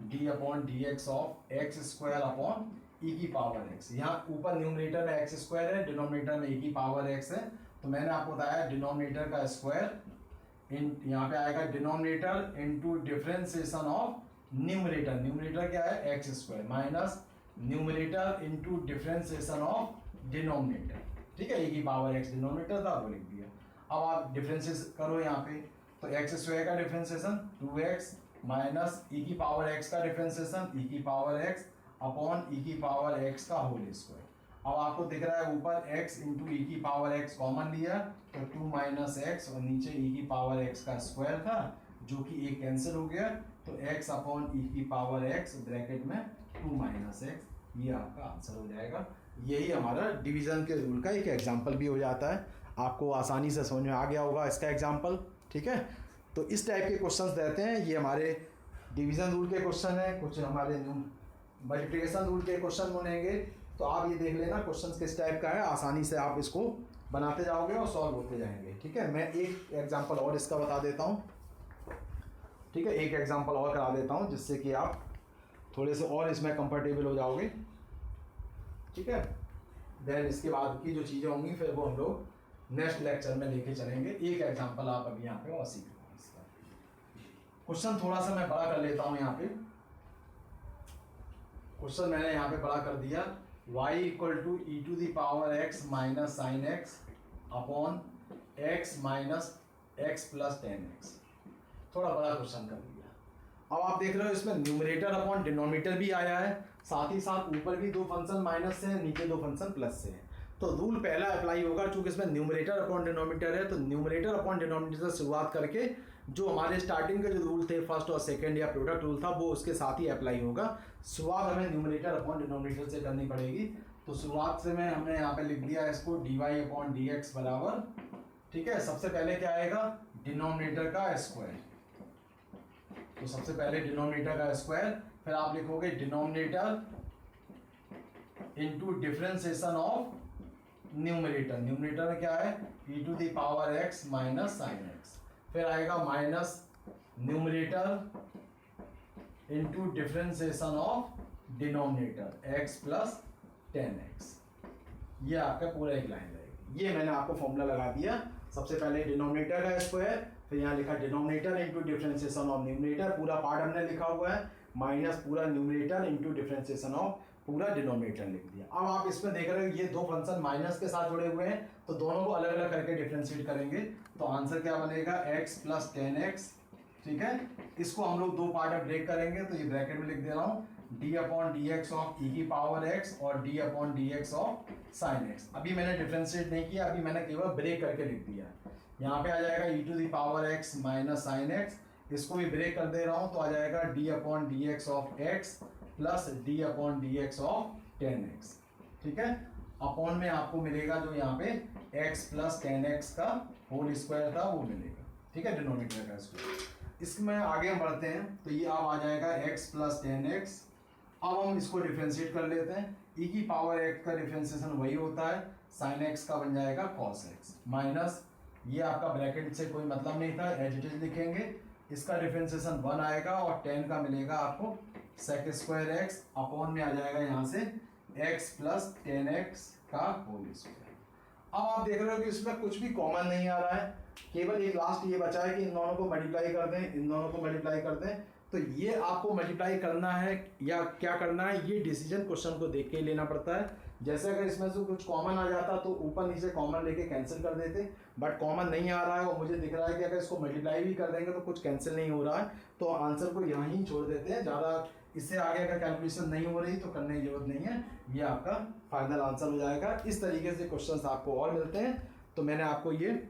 d/dx of x² upon e⁻x। यहाँ ऊपर न्यूमरेटर में x² है, डिनोमिनेटर में e⁻x है, तो मैंने आपको बताया डिनोमिनेटर का स्क्वायर यहाँ पे आएगा denominator into differentiation of numerator. Numerator क्या है x² minus numerator into differentiation of denominator. ठीक है, e⁻x डिनोमिनेटर था, वो लिख दिया। अब आप डिफरेंशिएट करो यहाँ पे, तो x² का डिफरेंशिएशन 2x माइनस e⁻x का डिफरेंशिएशन e⁻x अपॉन e⁻x का होल स्क्वायर। अब आपको दिख रहा है ऊपर x इंटू e⁻x कॉमन लिया तो 2 माइनस x और नीचे e⁻x का स्क्वायर था जो कि एक कैंसिल हो गया, तो x अपॉन e⁻x ब्रैकेट में 2 माइनस x, ये आपका आंसर हो जाएगा। यही हमारा डिवीजन के रूल का एक एग्जांपल भी हो जाता है। आपको आसानी से समझ में आ गया होगा इसका एग्जांपल। ठीक है, तो इस टाइप के क्वेश्चंस रहते हैं, ये हमारे डिवीजन रूल के क्वेश्चन हैं। कुछ हमारे मल्टीप्लिकेशन रूल के क्वेश्चन बनेंगे, तो आप ये देख लेना क्वेश्चन किस टाइप का है, आसानी से आप इसको बनाते जाओगे और सॉल्व होते जाएंगे। ठीक है, मैं एक एग्जांपल और इसका बता देता हूँ। ठीक है, एक एग्जांपल और करा देता हूँ जिससे कि आप थोड़े से और इसमें कंफर्टेबल हो जाओगे। ठीक है, देन इसके बाद की जो चीज़ें होंगी फिर वो हम लोग नेक्स्ट लेक्चर में लेके चलेंगे। एक एग्जांपल आप अभी यहाँ पे और सीख लो। इसका क्वेश्चन थोड़ा सा मैं बड़ा कर लेता हूँ। यहाँ पे क्वेश्चन मैंने यहाँ पे बड़ा कर दिया, y = e⁻x minus sine x upon x minus x plus 10x। थोड़ा बड़ा क्वेश्चन कर दिया। अब आप देख रहे हो इसमें न्यूमरेटर अपॉन डिनोमिनेटर भी आया है, साथ ही साथ ऊपर भी दो फंक्शन माइनस से है, नीचे दो फंक्शन प्लस से है। तो रूल पहला अप्लाई होगा, चूंकि इसमें न्यूमरेटर अपॉन डिनोमिनेटर है, तो न्यूमरेटर अपॉन डिनोमिनेटर से शुरुआत करके जो हमारे स्टार्टिंग के जो रूल थे फर्स्ट और सेकंड या प्रोडक्ट रूल था वो उसके साथ ही अप्लाई होगा। शुरुआत हमें न्यूमरेटर अपॉन डिनोमिनेटर से करनी पड़ेगी। तो शुरुआत से हमने यहाँ पे लिख दिया इसको dy अपॉन डी एक्स बराबर, ठीक है, सबसे पहले क्या आएगा डिनोमिनेटर का स्क्वायर, तो सबसे पहले डिनोमिनेटर का स्क्वायर, फिर आप लिखोगे denominator into differentiation of numerator, numerator में क्या है e to the power x minus sine x, फिर आएगा minus numerator into differentiation of denominator x plus 10x, ये आपका पूरा एक लाइन रहेगी। ये मैंने आपको फॉर्मूला लगा दिया, सबसे पहले डिनोमिनेटर का स्क्वायर, फिर यहाँ लिखा denominator into differentiation of numerator, पूरा पार्ट हमने लिखा हुआ है, माइनस पूरा न्यूमरेटर इनटू डिफरेंशिएशन ऑफ पूरा डिनोमिनेटर लिख दिया। अब आप इसमें देख रहे हो ये दो फंक्शन माइनस के साथ जुड़े हुए हैं, तो दोनों को अलग अलग करके डिफरेंशिएट करेंगे, तो आंसर क्या बनेगा x प्लस 10x, ठीक है। इसको हम लोग दो पार्ट में ब्रेक करेंगे, तो ये ब्रैकेट में लिख दे रहा हूँ d upon D x of e की पावर x और d upon D x of sine x. अभी मैंने डिफरेंशिएट नहीं किया, अभी मैंने केवल ब्रेक करके लिख दिया। यहाँ पे आ जाएगा e to the power x minus sine x, इसको भी ब्रेक कर दे रहा हूँ, तो आ जाएगा d upon D x of x plus d upon D x of 10x, ठीक है। अपॉन में आपको मिलेगा जो यहाँ पे x प्लस 10x का होल स्क्वायर था वो मिलेगा, ठीक है, डिनोमिनेटर का स्क्वायर। इसमें आगे हम बढ़ते हैं, तो ये अब आ जाएगा x प्लस 10x। अब हम इसको डिफरेंशिएट कर लेते हैं, e की पावर x का डिफरेंशिएशन वही होता है साइन x का बन जाएगा cos x, माइनस ये आपका ब्रैकेट से कोई मतलब नहीं था, एज इट इज लिखेंगे, इसका डिफरेंशिएशन 1 आएगा और 10 का मिलेगा आपको सेक स्क्वायर एक्स, अपॉन में आ जाएगा यहाँ से x प्लस 10x का होल स्क्वायर। अब आप देख रहे हो कि इसमें कुछ भी कॉमन नहीं आ रहा है, केवल एक लास्ट ये बचा है कि इन दोनों को मल्टीप्लाई कर दें, इन दोनों को मल्टीप्लाई कर दें। तो ये आपको मल्टीप्लाई करना है या क्या करना है, ये डिसीजन क्वेश्चन को देख के ही लेना पड़ता है। जैसे अगर इसमें से कुछ कॉमन आ जाता तो ऊपर नीचे कॉमन लेके कैंसिल कर देते, बट कॉमन नहीं आ रहा है और मुझे दिख रहा है कि अगर इसको मल्टीप्लाई भी कर देंगे तो कुछ कैंसिल नहीं हो रहा है, तो आंसर को यहाँ ही छोड़ देते हैं। ज़्यादा इससे आगे अगर कैलकुलेशन नहीं हो रही तो करने की जरूरत नहीं है, ये आपका फाइनल आंसर हो जाएगा। इस तरीके से क्वेश्चंस आपको और मिलते हैं। तो मैंने आपको ये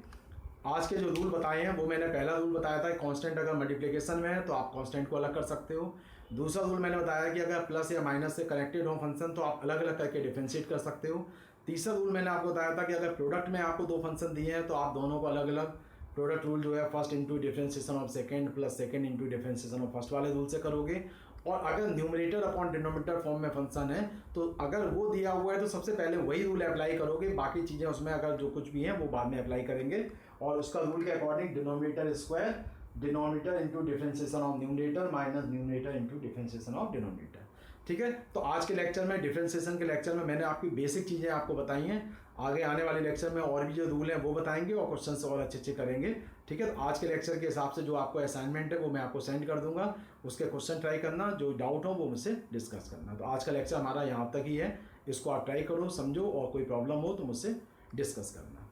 आज के जो रूल बताए हैं वो मैंने पहला रूल बताया था कांस्टेंट अगर मल्टीप्लिकेशन में है तो आप कांस्टेंट को अलग कर सकते हो। दूसरा रूल मैंने बताया कि अगर प्लस या माइनस से कनेक्टेड हो फंक्शन तो आप अलग अलग करके डिफरेंशिएट कर सकते हो। तीसरा रूल मैंने आपको बताया था कि अगर प्रोडक्ट में आपको दो फंक्शन दिए हैं तो आप दोनों को अलग अलग प्रोडक्ट रूल जो है first into differentiation of second plus second into differentiation of first वाले रूल से करोगे। और अगर न्यूमरेटर अपॉन डिनोमिनेटर फॉर्म में फंक्शन है तो अगर वो दिया हुआ है तो सबसे पहले वही रूल अप्लाई करोगे, बाकी चीज़ें उसमें अगर जो कुछ भी हैं वो बाद में अप्लाई करेंगे। और उसका रूल के according denominator square, denominator into differentiation of numerator minus numerator into differentiation of denominator, ठीक है। तो आज के लेक्चर में डिफरेंशिएशन के लेक्चर में मैंने आपकी बेसिक चीज़ें आपको बताई हैं। आगे आने वाले लेक्चर में और भी जो रूल हैं वो बताएंगे और क्वेश्चन और अच्छे करेंगे, ठीक है। तो आज के लेक्चर के हिसाब से जो आपको असाइनमेंट है वो मैं आपको सेंड कर दूंगा, उसके क्वेश्चन ट्राई करना, जो डाउट हो वो मुझसे डिस्कस करना। तो आज का लेक्चर हमारा यहाँ तक ही है, इसको आप ट्राई करो, समझो और कोई प्रॉब्लम हो तो मुझसे डिस्कस करना।